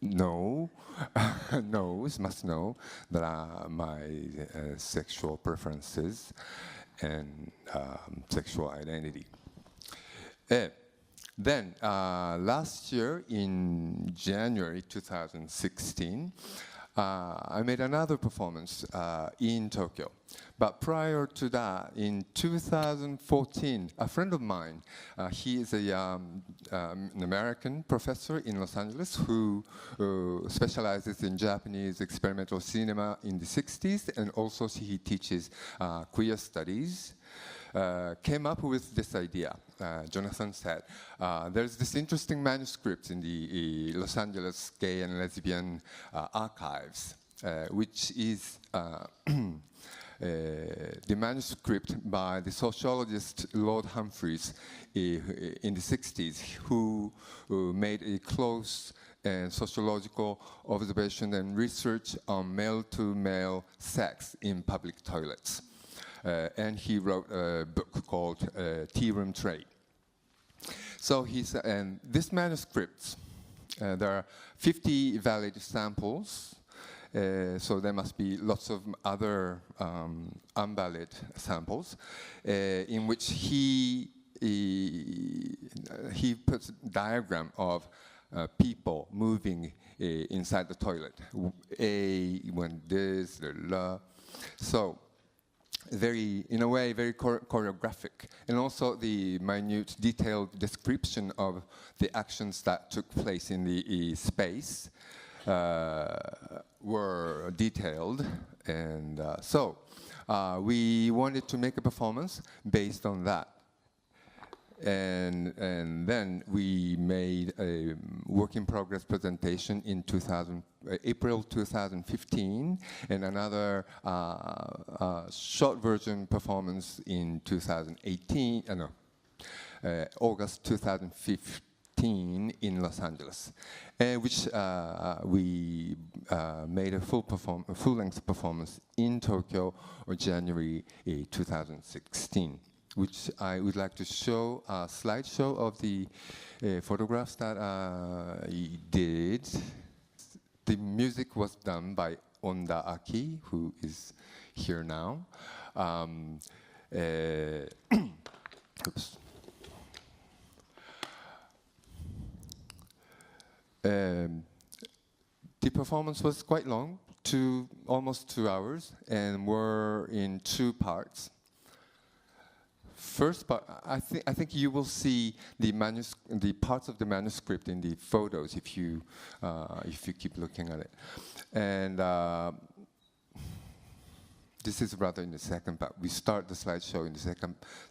must know that my sexual preferences and sexual identity. Then last year in January 2016, I made another performance in Tokyo. But prior to that, in 2014, a friend of mine, he is an American professor in Los Angeles who specializes in Japanese experimental cinema in the 60s, and also he teaches queer studies. Came up with this idea. Jonathan said, there's this interesting manuscript in the Los Angeles Gay and Lesbian Archives, which is the manuscript by the sociologist Lord Humphreys in the 60s, who made a close and sociological observation and research on male-to-male sex in public toilets. And he wrote a book called Tea Room Trade. So he said, and this manuscript there are 50 valid samples, so there must be lots of other unvalid samples, in which he puts a diagram of people moving inside the toilet. When this, la. So, in a way, very choreographic. And also the minute, detailed description of the actions that took place in the space were detailed. And so, we wanted to make a performance based on that. And then we made a work-in-progress presentation in April 2015, and another short version performance in 2018. August 2015 in Los Angeles, which we made a full-length performance in Tokyo on January 2016. Which I would like to show a slideshow of the photographs that he did. The music was done by Onda Aki, who is here now. Oops. The performance was quite long, almost 2 hours, and were in 2 parts. First part, I think you will see the parts of the manuscript in the photos if you keep looking at it, and this is rather in the second part. We start the slideshow in the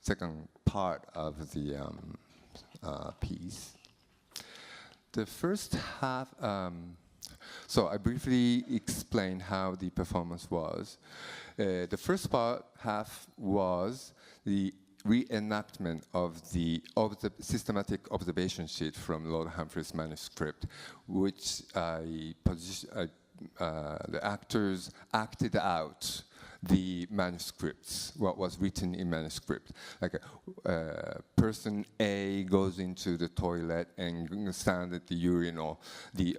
second part of the piece. The first half. So I briefly explain how the performance was. The first half was the reenactment of the systematic observation sheet from Lord Humphrey's manuscript, which the actors acted out the manuscripts, what was written in manuscript. Like person A goes into the toilet and stands at the urinal. The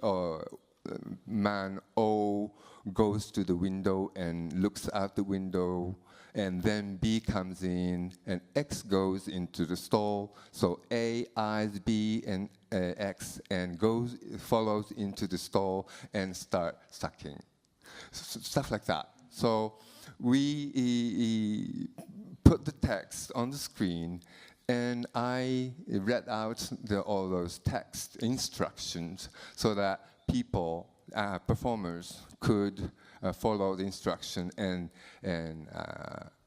man O goes to the window and looks out the window, and then B comes in, and X goes into the stall. So A eyes B and X and follows into the stall and start sucking. Stuff like that. So we put the text on the screen, and I read out all those text instructions so that people, performers, could follow the instruction and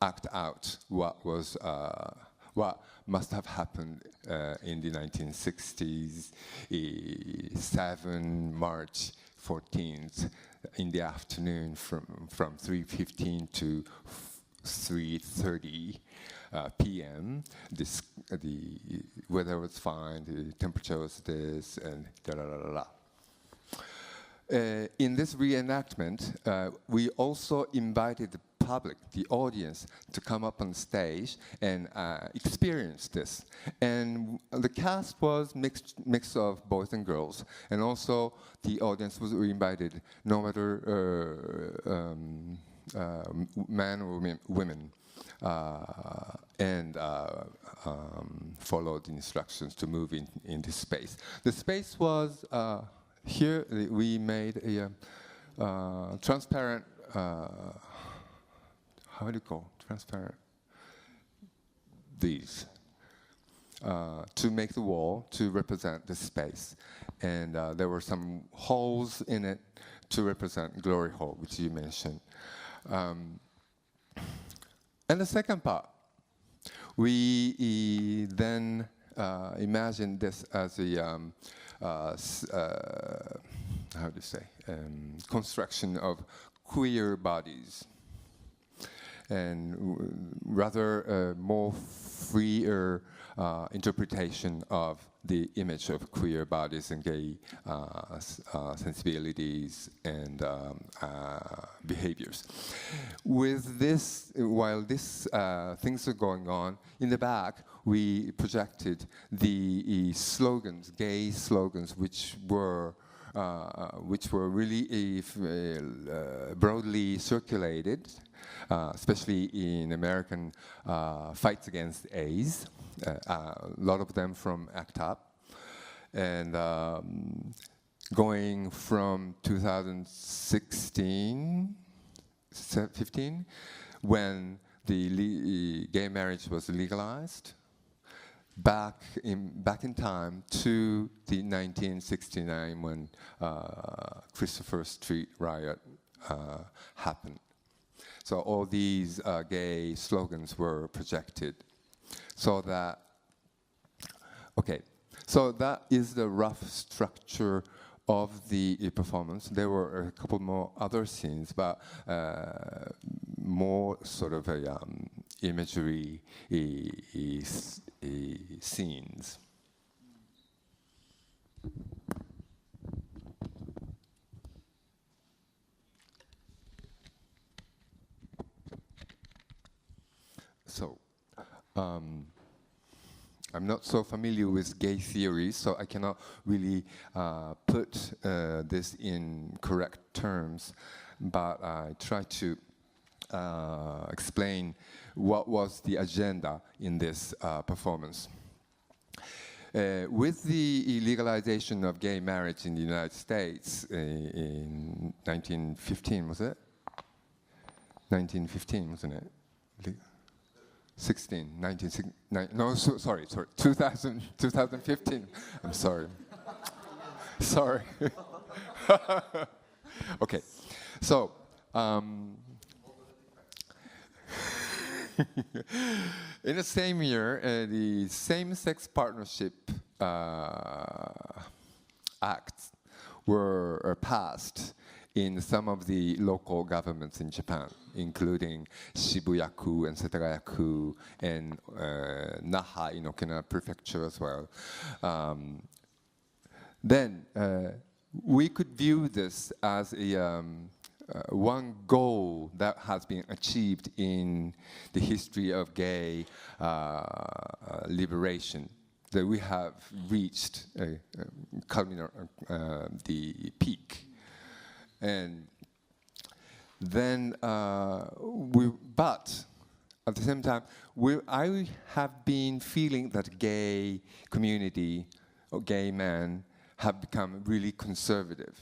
act out what must have happened in the 1960s, 7 March 14th, in the afternoon from 3:15 to 3:30 p.m. The weather was fine, the temperature was this, and da da da da da. In this reenactment, we also invited the public, the audience, to come up on stage and experience this. And the cast was mix of boys and girls, and also the audience was invited, no matter men or women, and followed the instructions to move in this space. The space was. Here we made a transparent, how do you call transparent? These. To make the wall to represent the space. And there were some holes in it to represent Glory Hole, which you mentioned. And the second part, we then imagined this as a how to say, construction of queer bodies. and rather more freer interpretation of the image of queer bodies and gay sensibilities and behaviors. With this, while this things are going on, in the back we projected the slogans, gay slogans, which were really broadly circulated, especially in American fights against AIDS. A lot of them from ACT UP, and going from 2016, 15, when the gay marriage was legalized, back in time to the 1969 when Christopher Street riot happened. So all these gay slogans were projected. So that is the rough structure of the performance. There were a couple more other scenes, but more sort of imagery scenes. So, I'm not so familiar with gay theory, so I cannot really put this in correct terms, but I try to explain what was the agenda in this performance. With the legalization of gay marriage in the United States in 1915, was it? 1915, wasn't it? 2015. I'm sorry. Sorry. Okay. So, in the same year, the same-sex partnership acts were passed in some of the local governments in Japan, including Shibuya-ku and Setagaya-ku and Naha in Okinawa Prefecture as well. Then we could view this as a one goal that has been achieved in the history of gay liberation, that we have reached the peak. And then, but at the same time, I have been feeling that gay community or gay men have become really conservative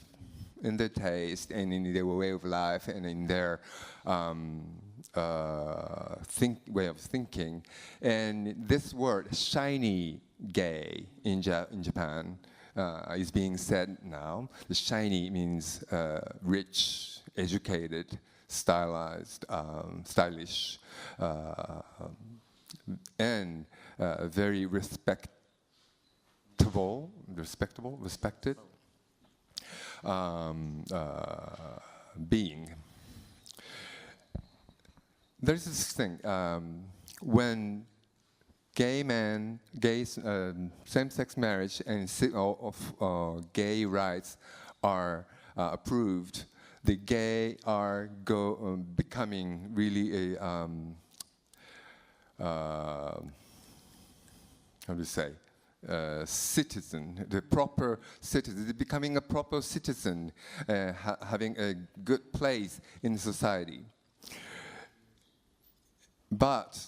in their taste and in their way of life and in their way of thinking. And this word, shiny gay, in Japan, is being said now. The shiny means rich, educated, stylized, stylish, and very respected. Being. There's this thing, when same-sex marriage and gay rights are approved, the gay are becoming really a, how do you say, citizen, the proper citizen, becoming a proper citizen, having a good place in society. But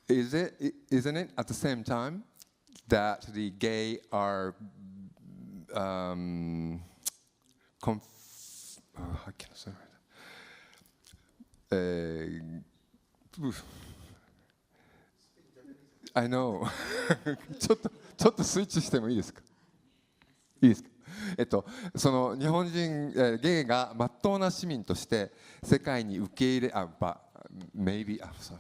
isn't it at the same time that the gay are how can I say I know. ちょっとスイッチしてもいいですか？いいですか？その日本人ゲイが真っ当な市民として世界に受け入れmaybe sorry.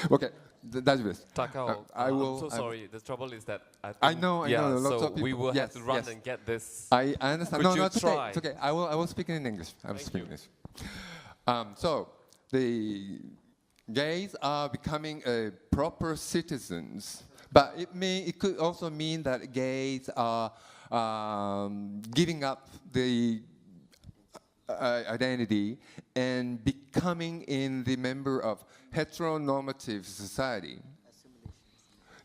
Okay, 大丈夫です。Takao, I will. I'm so sorry. The trouble is that I know. Lots so of people. we will have to run yes. and get this. I understand. Could no, you it's try? okay. It's okay. I will speak in English. I will speak in English. So the gays are becoming proper citizens, but it could also mean that gays are giving up the identity and becoming in the member of heteronormative society.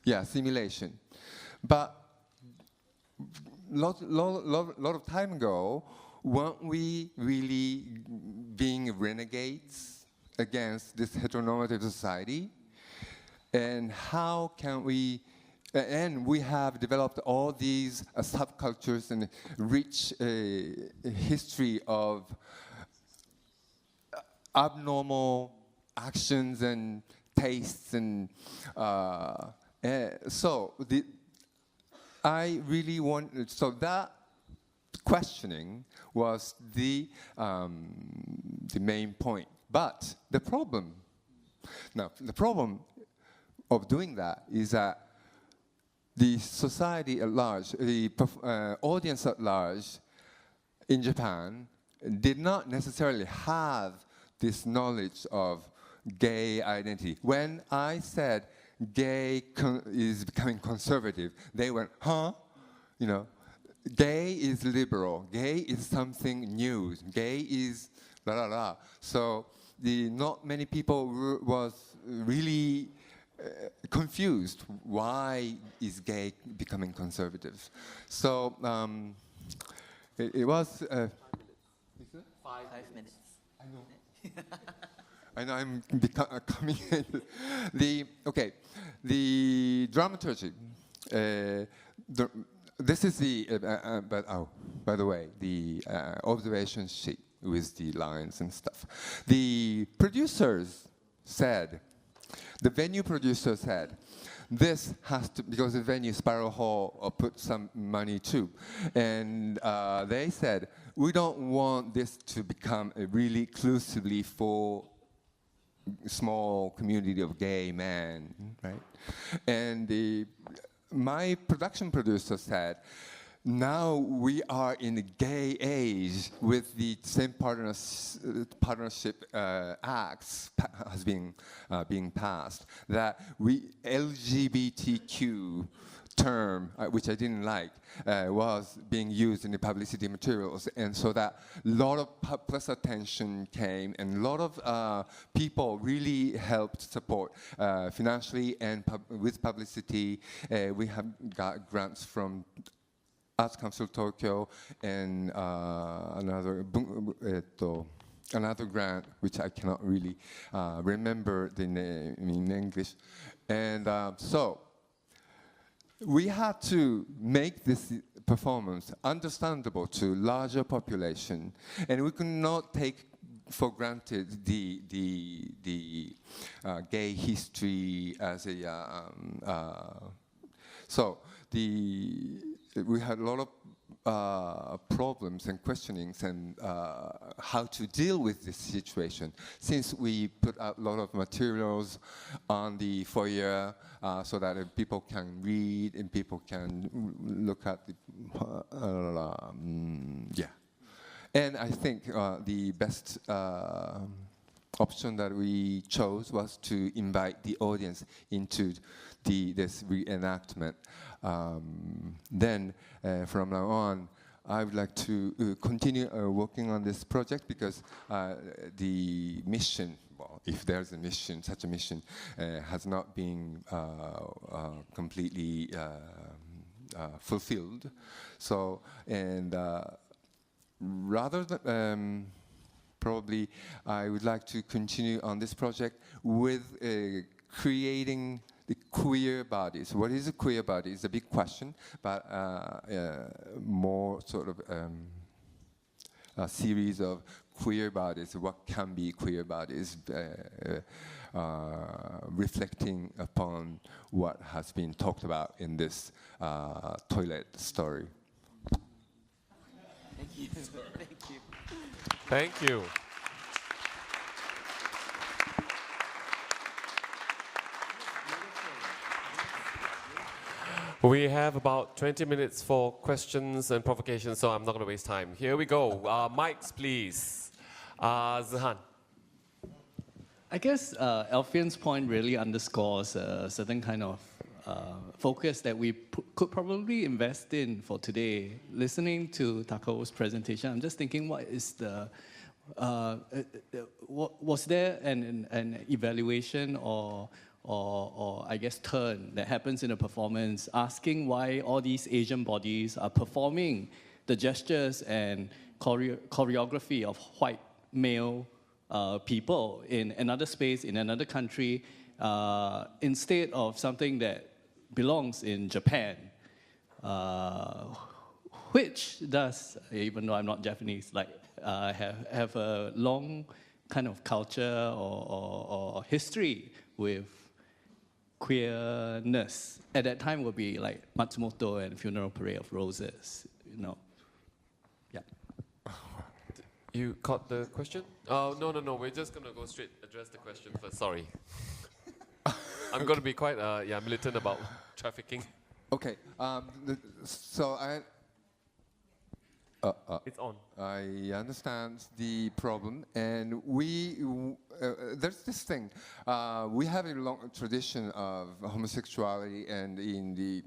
Yeah, assimilation. But lot of time ago, weren't we really being renegades against this heteronormative society? And how can we, and we have developed all these subcultures and rich history of abnormal actions and tastes, and so I really want, so that questioning was the main point. But the problem of doing that is that the society at large, the audience at large in Japan did not necessarily have this knowledge of gay identity. When I said gay is becoming conservative, they went, huh? You know, gay is liberal, gay is something new, gay is la la la. So not many people was really confused. Why is gay becoming conservative? So it was 5 minutes. I know. I know I'm coming in. The dramaturgy. This is the, by the way, the observation sheet with the lines and stuff. The producers said, the venue producer said, this has to, because the venue Spiral Hall put some money too, and they said, we don't want this to become a really exclusively for small community of gay men, right? And my production producer said, now we are in a gay age with the same partnership acts has been being passed, that LGBTQ term, which I didn't like, was being used in the publicity materials, and so that a lot of press attention came, and a lot of people really helped support financially and with publicity. We have got grants from Arts Council Tokyo and another grant which I cannot really remember the name in English, and so we had to make this performance understandable to larger population, and we could not take for granted the gay history as a so we had a lot of problems and questionings and how to deal with this situation, since we put out a lot of materials on the foyer so that people can read and people can look at the yeah. And I think the best option that we chose was to invite the audience into this reenactment. Then, from now on, I would like to continue working on this project, because the mission, well, if there's a mission, such a mission, has not been completely fulfilled. So, and rather than probably, I would like to continue on this project with creating the queer bodies. What is a queer body? It's a big question, but more sort of a series of queer bodies. What can be queer bodies? Reflecting upon what has been talked about in this toilet story. Thank you. Thank you. Thank you. We have about 20 minutes for questions and provocations, so I'm not going to waste time. Here we go. Mics, please. Zihan. I guess Alfian's point really underscores a certain kind of focus that we could probably invest in for today. Listening to Takao's presentation, I'm just thinking, what is the was there an evaluation or I guess turn that happens in a performance, asking why all these Asian bodies are performing the gestures and choreography of white male people in another space, in another country, instead of something that belongs in Japan, which does, even though I'm not Japanese, like have a long kind of culture or history with queerness. At that time would be like Matsumoto and Funeral Parade of Roses, you know. Yeah. You caught the question? Oh, no. We're just going to go straight address the question first. Sorry. I'm going to be quite militant about trafficking. Okay. So It's on. I understand the problem, and there's this thing. We have a long tradition of homosexuality, and in the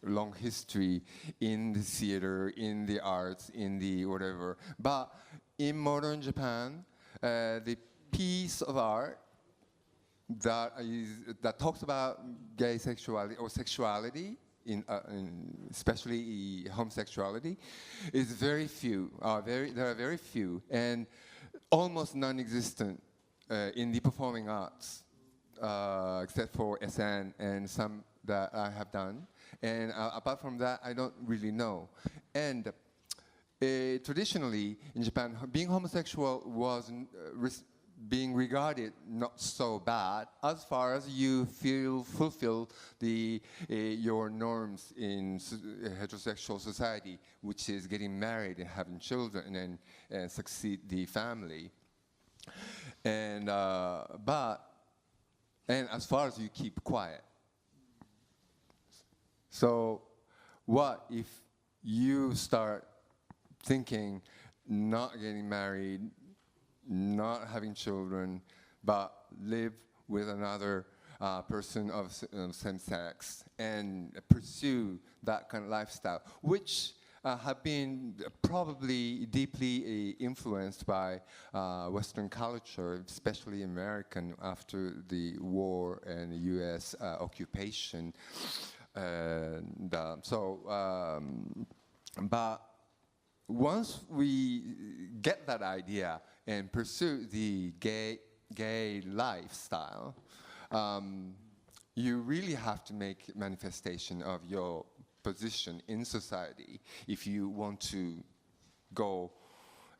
long history in the theater, in the arts, in the whatever. But in modern Japan, the piece of art that talks about gay sexuality or sexuality, especially homosexuality, is very few. There are very few, and almost non-existent in the performing arts, except for SN and some that I have done. And apart from that, I don't really know. And traditionally in Japan, being homosexual was being regarded not so bad as far as you fulfill your norms in heterosexual society, which is getting married and having children and succeed the family. And as far as you keep quiet. So what if you start thinking not getting married, not having children, but live with another person of same sex and pursue that kind of lifestyle, which have been probably deeply influenced by Western culture, especially American, after the war and the US occupation. But once we get that idea and pursue the gay lifestyle, you really have to make manifestation of your position in society if you want to go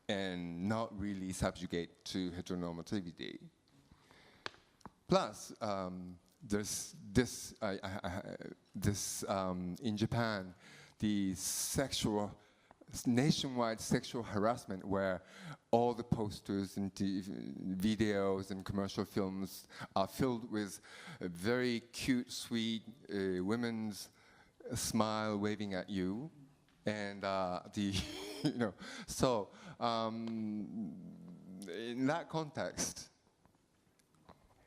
and not really subjugate to heteronormativity. Plus, there's this in Japan, the nationwide sexual harassment, where all the posters and videos and commercial films are filled with very cute, sweet women's smile waving at you, and So in that context,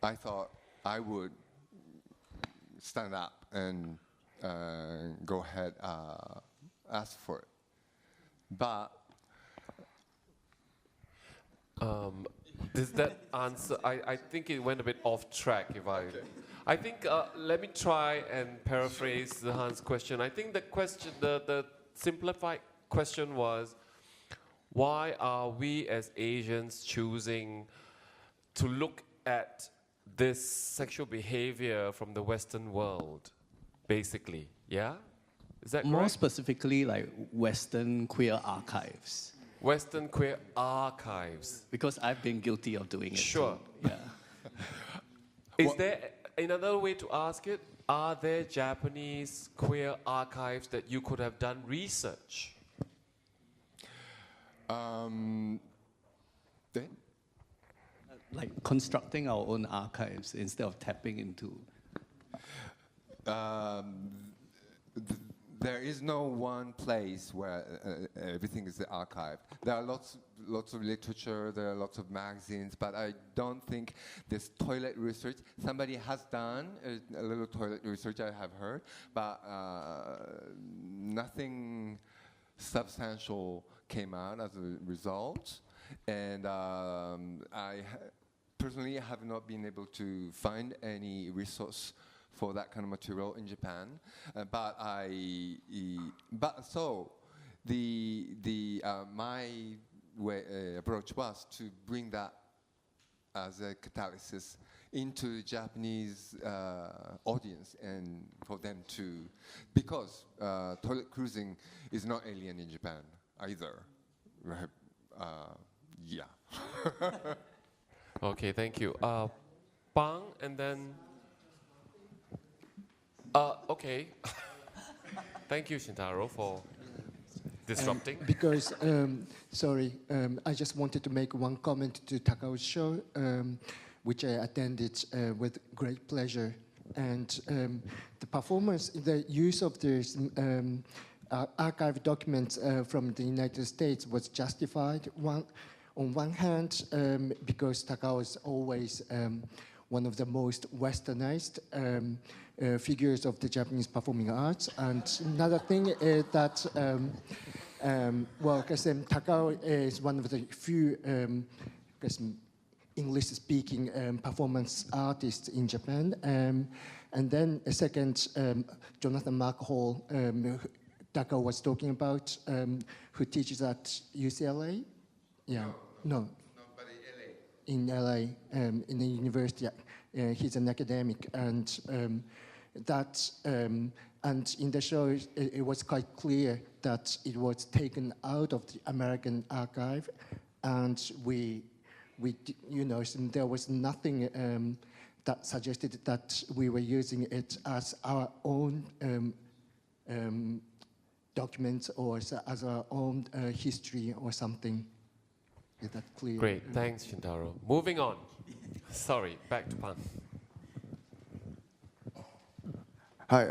I thought I would stand up and go ahead, ask for it. But does that answer? I think it went a bit off track. I think let me try and paraphrase Hans' question. I think the question, the simplified question was, why are we as Asians choosing to look at this sexual behavior from the Western world, basically? Yeah? Is that more correct? specifically, like Western queer archives? Western queer archives. Because I've been guilty of doing it. Sure. Too. Yeah. Is there another way to ask it? Are there Japanese queer archives that you could have done research? Like constructing our own archives instead of tapping into. there is no one place where everything is archived. There are lots of literature, there are lots of magazines, but I don't think this toilet research, somebody has done a little toilet research, I have heard, but nothing substantial came out as a result. And I personally have not been able to find any resource for that kind of material in Japan, but my approach was to bring that as a catalysis into the Japanese audience and for them to, because toilet cruising is not alien in Japan either, right? Yeah. Okay, thank you. Bang, and then. Okay. Thank you, Shintaro, for disrupting. Because, I just wanted to make one comment to Takao's show, which I attended with great pleasure. And the performance, the use of this archive documents from the United States was justified. On one hand, because Takao is always one of the most westernized figures of the Japanese performing arts. And another thing is that, Takao is one of the few English-speaking performance artists in Japan. And then a second, Jonathan Mark Hall, Takao was talking about, who teaches at UCLA. Yeah, no. In LA, in the university, he's an academic, and and in the show, it was quite clear that it was taken out of the American archive, and there was nothing that suggested that we were using it as our own documents or as our own history or something. Is that clear? Great, thanks, Shintaro. Moving on. Sorry, back to Pan. Hi,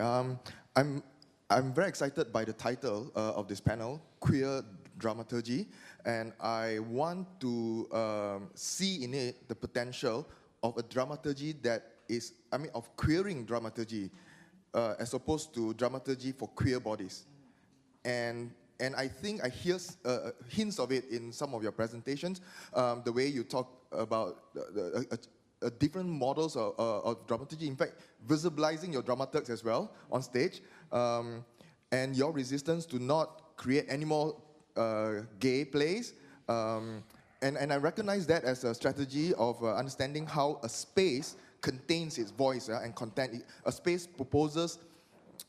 I'm very excited by the title of this panel, Queer Dramaturgy, and I want to see in it the potential of a dramaturgy that is, of queering dramaturgy, as opposed to dramaturgy for queer bodies. And I think I hear hints of it in some of your presentations, the way you talk about different models of dramaturgy, in fact, visibilizing your dramaturgs as well on stage, and your resistance to not create any more gay plays. And I recognize that as a strategy of understanding how a space contains its voice and content. A space proposes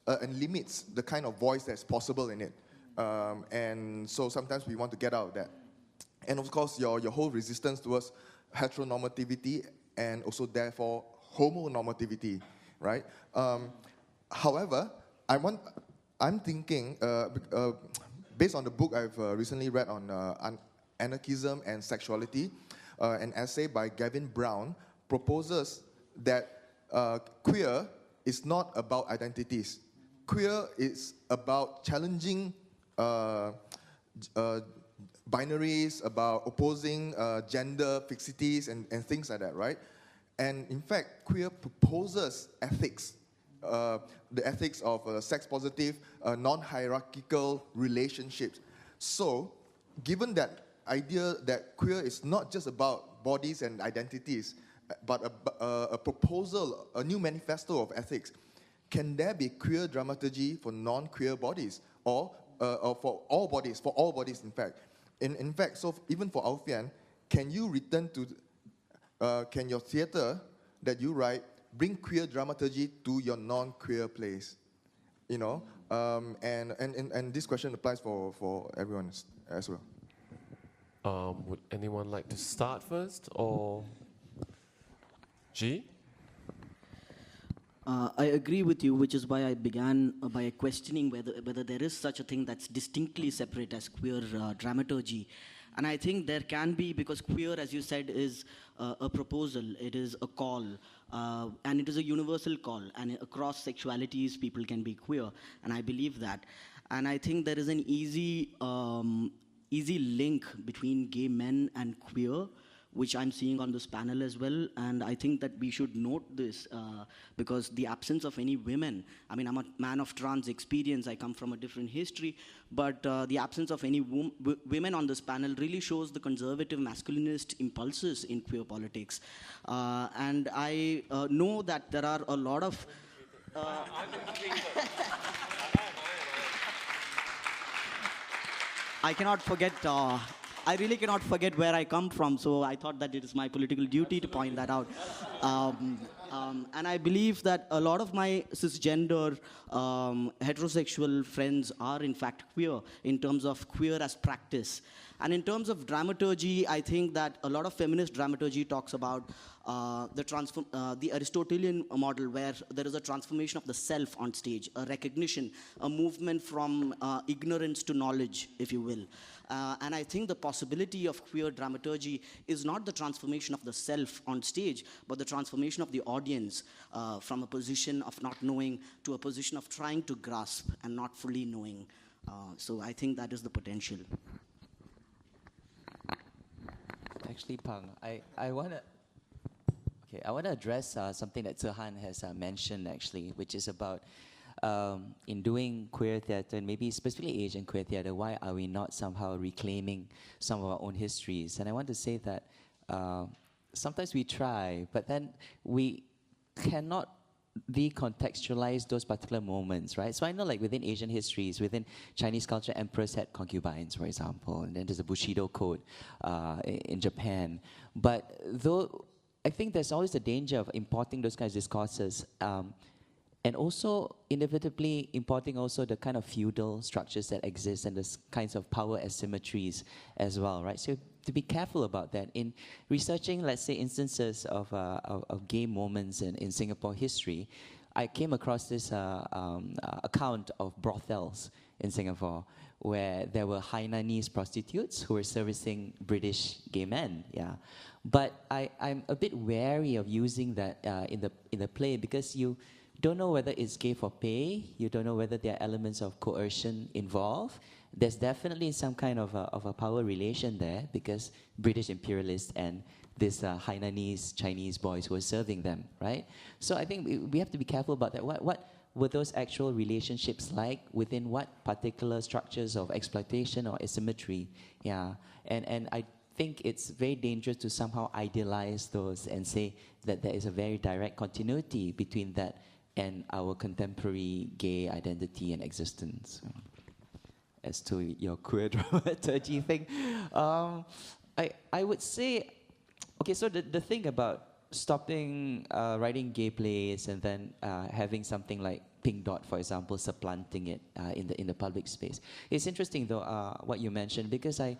and limits the kind of voice that's possible in it. And so sometimes we want to get out of that. And of course, your whole resistance towards heteronormativity and also therefore homonormativity, right? However, I'm thinking, based on the book I've recently read on anarchism and sexuality, an essay by Gavin Brown proposes that queer is not about identities. Queer is about challenging binaries, about opposing gender fixities and things like that, right? And in fact, queer proposes ethics, the ethics of sex-positive, non-hierarchical relationships. So, given that idea that queer is not just about bodies and identities, but a proposal, a new manifesto of ethics, can there be queer dramaturgy for non-queer bodies, or for all bodies, in fact? In fact, so even for Alfian, can you return to, can your theater that you write bring queer dramaturgy to your non-queer plays? You know, and this question applies for everyone as well. Would anyone like to start first, or G? I agree with you, which is why I began by questioning whether there is such a thing that's distinctly separate as queer dramaturgy. And I think there can be, because queer, as you said, is a proposal, it is a call, and it is a universal call, and across sexualities people can be queer, and I believe that. And I think there is an easy link between gay men and queer, which I'm seeing on this panel as well, and I think that we should note this because the absence of any women, I mean, I'm a man of trans experience, I come from a different history, but the absence of any women on this panel really shows the conservative masculinist impulses in queer politics. And I know that there are a lot of... I cannot forget, I really cannot forget where I come from, so I thought that it is my political duty to point that out. And I believe that a lot of my cisgender heterosexual friends are in fact queer, in terms of queer as practice. And in terms of dramaturgy, I think that a lot of feminist dramaturgy talks about the Aristotelian model, where there is a transformation of the self on stage, a recognition, a movement from ignorance to knowledge, if you will. And I think the possibility of queer dramaturgy is not the transformation of the self on stage, but the transformation of the audience from a position of not knowing to a position of trying to grasp and not fully knowing. So I think that is the potential. Actually, Pang, I want to address something that Zehan has mentioned, actually, which is about in doing queer theatre, and maybe specifically Asian queer theatre, why are we not somehow reclaiming some of our own histories? And I want to say that sometimes we try, but then we cannot decontextualize those particular moments, right? So I know, like, within Asian histories, within Chinese culture, emperors had concubines, for example, and then there's a Bushido code in Japan. But though I think there's always the danger of importing those kinds of discourses, and also inevitably importing also the kind of feudal structures that exist and the kinds of power asymmetries as well, right? So to be careful about that. In researching, let's say, instances of gay moments in Singapore history, I came across this account of brothels in Singapore, where there were Hainanese prostitutes who were servicing British gay men. Yeah, but I'm a bit wary of using that in the play, because you don't know whether it's gay for pay. You don't know whether there are elements of coercion involved. There's definitely some kind of a power relation there, because British imperialists and these Hainanese Chinese boys who were serving them, right? So I think we have to be careful about that. What were those actual relationships like within what particular structures of exploitation or asymmetry? Yeah, and I think it's very dangerous to somehow idealize those and say that there is a very direct continuity between that and our contemporary gay identity and existence. As to your queer dramaturgy thing, I would say, okay, so the thing about stopping writing gay plays and then having something like Pink Dot, for example, supplanting it in the public space. It's interesting, though, what you mentioned, because I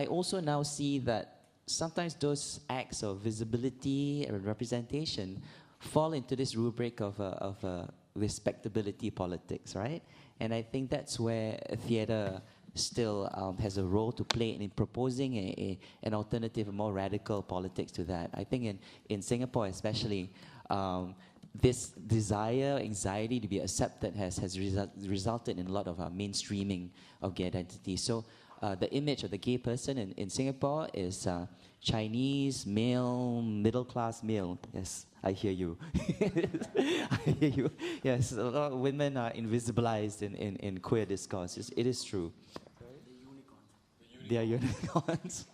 also now see that sometimes those acts of visibility and representation fall into this rubric of respectability politics, right? And I think that's where theatre still has a role to play in proposing an alternative, a more radical politics to that. I think in Singapore especially, this desire, anxiety to be accepted has resulted in a lot of mainstreaming of gay identity. So the image of the gay person in Singapore is Chinese, male, middle-class male. Yes, I hear you. I hear you. Yes, a lot of women are invisibilized in queer discourse. It is true. They are unicorns.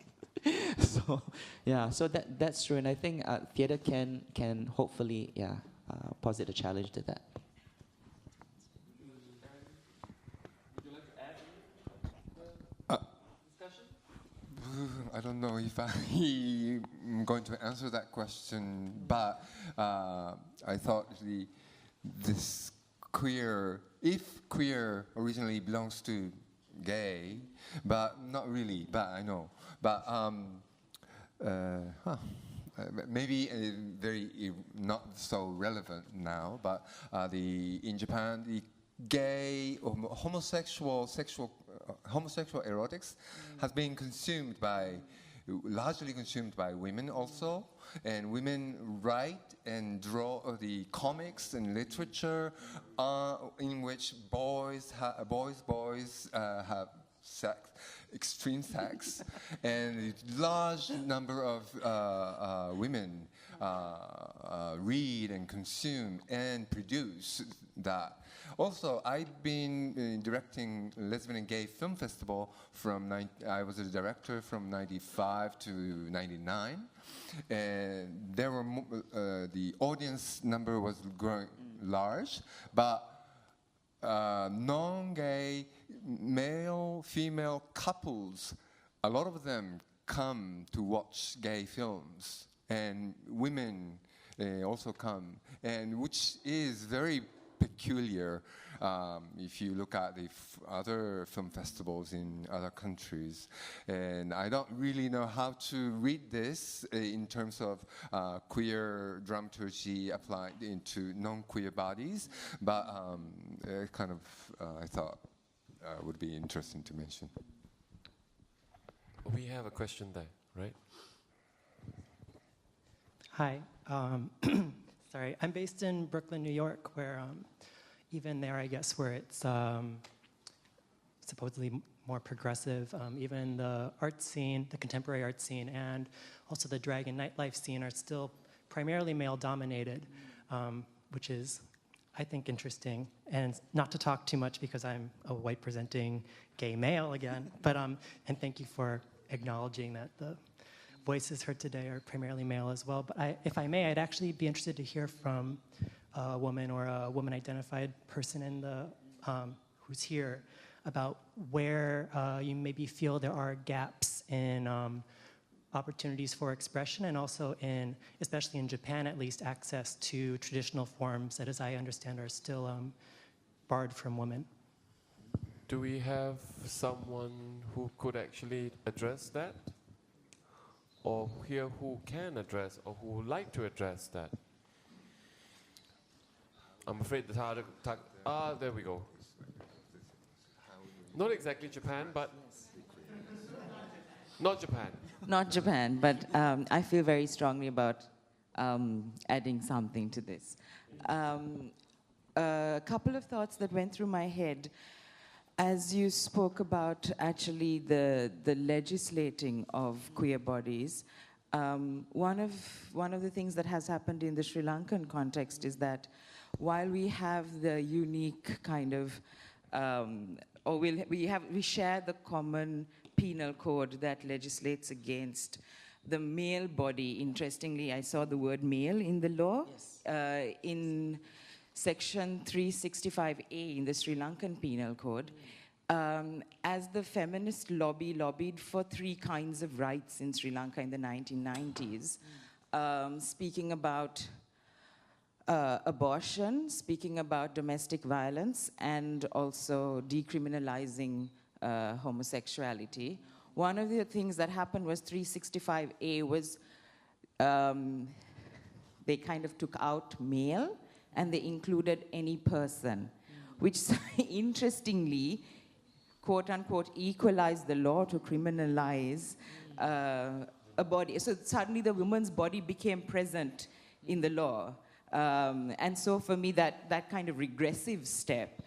So, yeah, so that's true. And I think theatre can hopefully, posit a challenge to that. I don't know if I'm going to answer that question, but I thought this queer, if queer originally belongs to gay, but not really, but I know, but maybe very not so relevant now, but in Japan, the gay or homosexual erotics has been consumed by, largely consumed by women also, and women write and draw the comics and literature in which boys have sex, extreme sex, and a large number of women read and consume and produce that. Also, I've been directing Lesbian and Gay Film Festival I was a director from 95 to 99, and there were the audience number was growing large, but non-gay male-female couples, a lot of them come to watch gay films, and women also come, and which is very peculiar if you look at the other film festivals in other countries. And I don't really know how to read this in terms of queer dramaturgy applied into non-queer bodies, but kind of I thought would be interesting to mention. We have a question there, right? Hi. Sorry, I'm based in Brooklyn, New York, where even there, I guess, where it's supposedly more progressive, even the art scene, the contemporary art scene, and also the drag and nightlife scene are still primarily male-dominated, which is, I think, interesting. And not to talk too much because I'm a white-presenting gay male again, but and thank you for acknowledging that the voices heard today are primarily male as well. But if I may, I'd actually be interested to hear from a woman or a woman-identified person in the who's here about where you maybe feel there are gaps in opportunities for expression, and also in, especially in Japan at least, access to traditional forms that, as I understand, are still barred from women. Do we have someone who could actually address that? Or here who can address, or who would like to address that? I'm afraid the there we go. Not exactly Japan, but not Japan. Not Japan, but I feel very strongly about adding something to this. A couple of thoughts that went through my head as you spoke about actually the legislating of queer bodies. One of the things that has happened in the Sri Lankan context is that while we have the unique kind of, we share the common penal code that legislates against the male body. Interestingly, I saw the word male in the law. Yes. In Section 365A in the Sri Lankan Penal Code, as the feminist lobby lobbied for 3 kinds of rights in Sri Lanka in the 1990s, speaking about abortion, speaking about domestic violence, and also decriminalizing homosexuality. One of the things that happened was 365A was, they kind of took out male, and they included any person, which interestingly, quote unquote, equalized the law to criminalize a body. So suddenly the woman's body became present in the law. And so for me, that kind of regressive step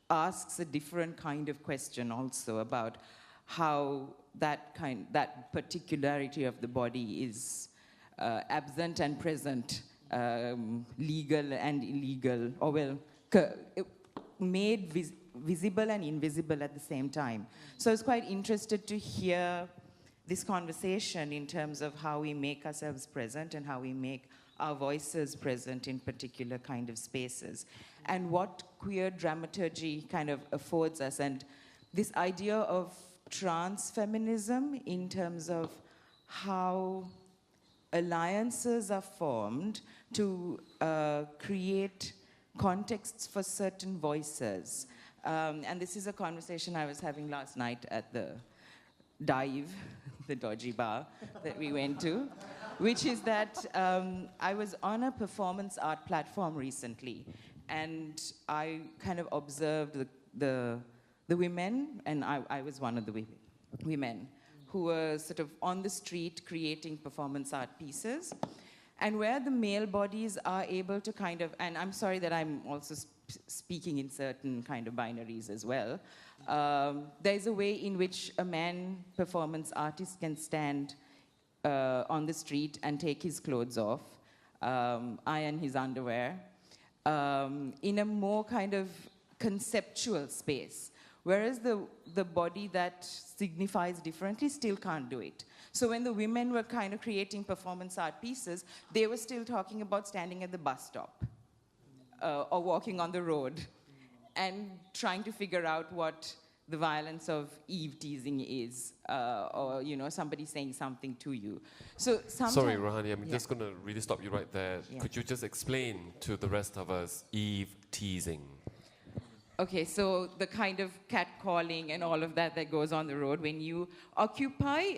asks a different kind of question also about how that particularity of the body is absent and present, legal and illegal, or well, made visible and invisible at the same time. So I was quite interested to hear this conversation in terms of how we make ourselves present and how we make our voices present in particular kind of spaces, and what queer dramaturgy kind of affords us, and this idea of trans feminism in terms of how alliances are formed to create contexts for certain voices. And this is a conversation I was having last night at the dive, the dodgy bar that we went to, which is that I was on a performance art platform recently, And I kind of observed the women, and I was one of the women who were sort of on the street creating performance art pieces, and where the male bodies are able to kind of, and I'm sorry that I'm also speaking in certain kind of binaries as well, there's a way in which a man performance artist can stand on the street and take his clothes off, iron his underwear, in a more kind of conceptual space. Whereas the body that signifies differently still can't do it. So when the women were kind of creating performance art pieces, they were still talking about standing at the bus stop or walking on the road and trying to figure out what the violence of eve teasing is, or somebody saying something to you. So sorry, Rohani, I'm just going to really stop you right there. Yeah. Could you just explain to the rest of us eve teasing? Okay, so the kind of catcalling and all of that goes on the road when you occupy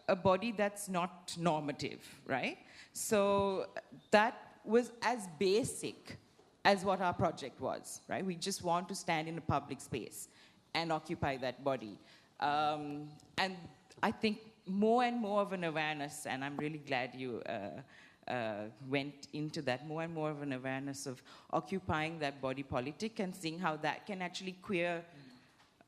a body that's not normative, right? So that was as basic as what our project was, right? We just want to stand in a public space and occupy that body. And I think more and more of an awareness, and I'm really glad you went into that, more and more of an awareness of occupying that body politic and seeing how that can actually queer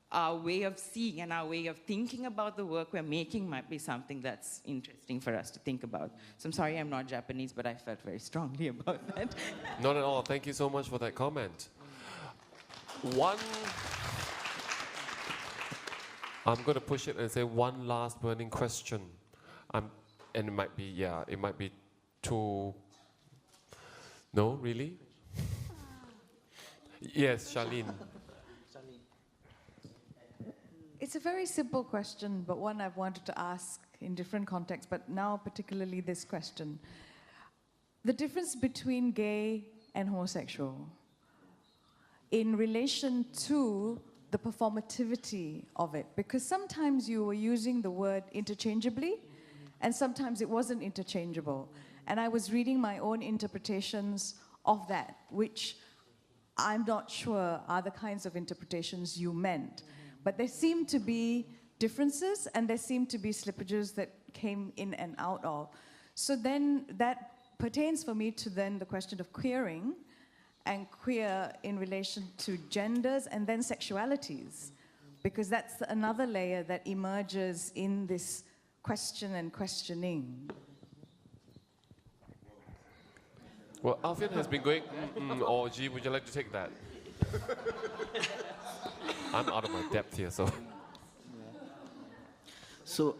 our way of seeing and our way of thinking about the work we're making might be something that's interesting for us to think about. So I'm sorry I'm not Japanese, but I felt very strongly about that. Not at all. Thank you so much for that comment. I'm going to push it and say one last burning question. And it might be too... No, really? Yes, Charlene. It's a very simple question, but one I've wanted to ask in different contexts, but now particularly this question. The difference between gay and homosexual in relation to the performativity of it, because sometimes you were using the word interchangeably, and sometimes it wasn't interchangeable. And I was reading my own interpretations of that, which I'm not sure are the kinds of interpretations you meant. But there seem to be differences, and there seem to be slippages that came in and out of. So then that pertains for me to then the question of queering, and queer in relation to genders and then sexualities, because that's another layer that emerges in this question and questioning. Well, Alfian has been going, or G, would you like to take that? I'm out of my depth here, so. So,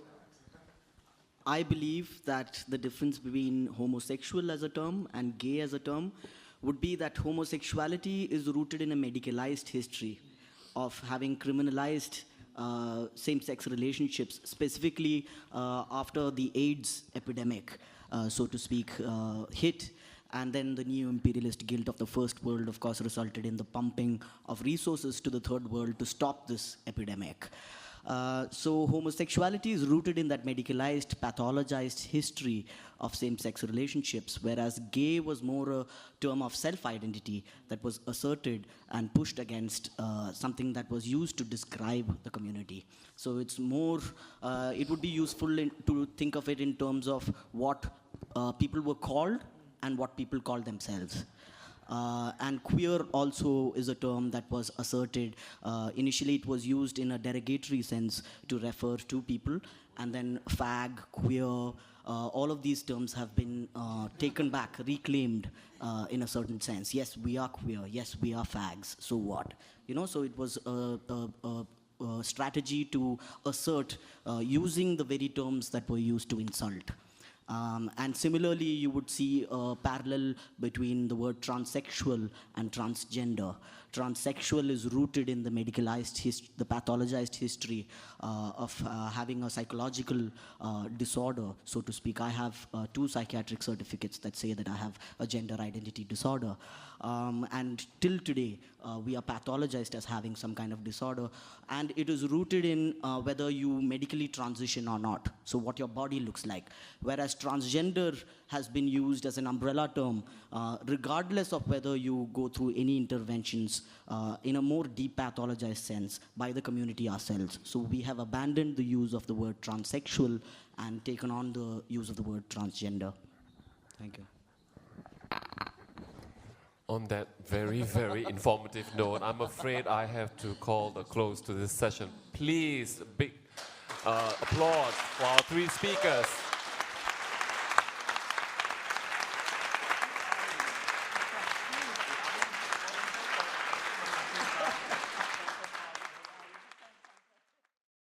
I believe that the difference between homosexual as a term and gay as a term would be that homosexuality is rooted in a medicalized history of having criminalized same-sex relationships, specifically after the AIDS epidemic, so to speak, hit. And then the new imperialist guilt of the first world, of course, resulted in the pumping of resources to the third world to stop this epidemic. So homosexuality is rooted in that medicalized, pathologized history of same-sex relationships, whereas gay was more a term of self-identity that was asserted and pushed against something that was used to describe the community. So it's more, it would be useful to think of it in terms of what people were called and what people call themselves. And queer also is a term that was asserted. Initially, it was used in a derogatory sense to refer to people, and then fag, queer, all of these terms have been taken back, reclaimed in a certain sense. Yes, we are queer. Yes, we are fags. So what? You know, so it was a strategy to assert using the very terms that were used to insult. And similarly, you would see a parallel between the word transsexual and transgender. Transsexual is rooted in the medicalized the pathologized history of having a psychological disorder, so to speak. I have 2 psychiatric certificates that say that I have a gender identity disorder. And till today, we are pathologized as having some kind of disorder. And it is rooted in whether you medically transition or not, so what your body looks like. Whereas transgender has been used as an umbrella term, regardless of whether you go through any interventions in a more depathologized sense by the community ourselves. So we have abandoned the use of the word transsexual and taken on the use of the word transgender. Thank you. On that very, very informative note, I'm afraid I have to call the close to this session. Please, big applause for our three speakers.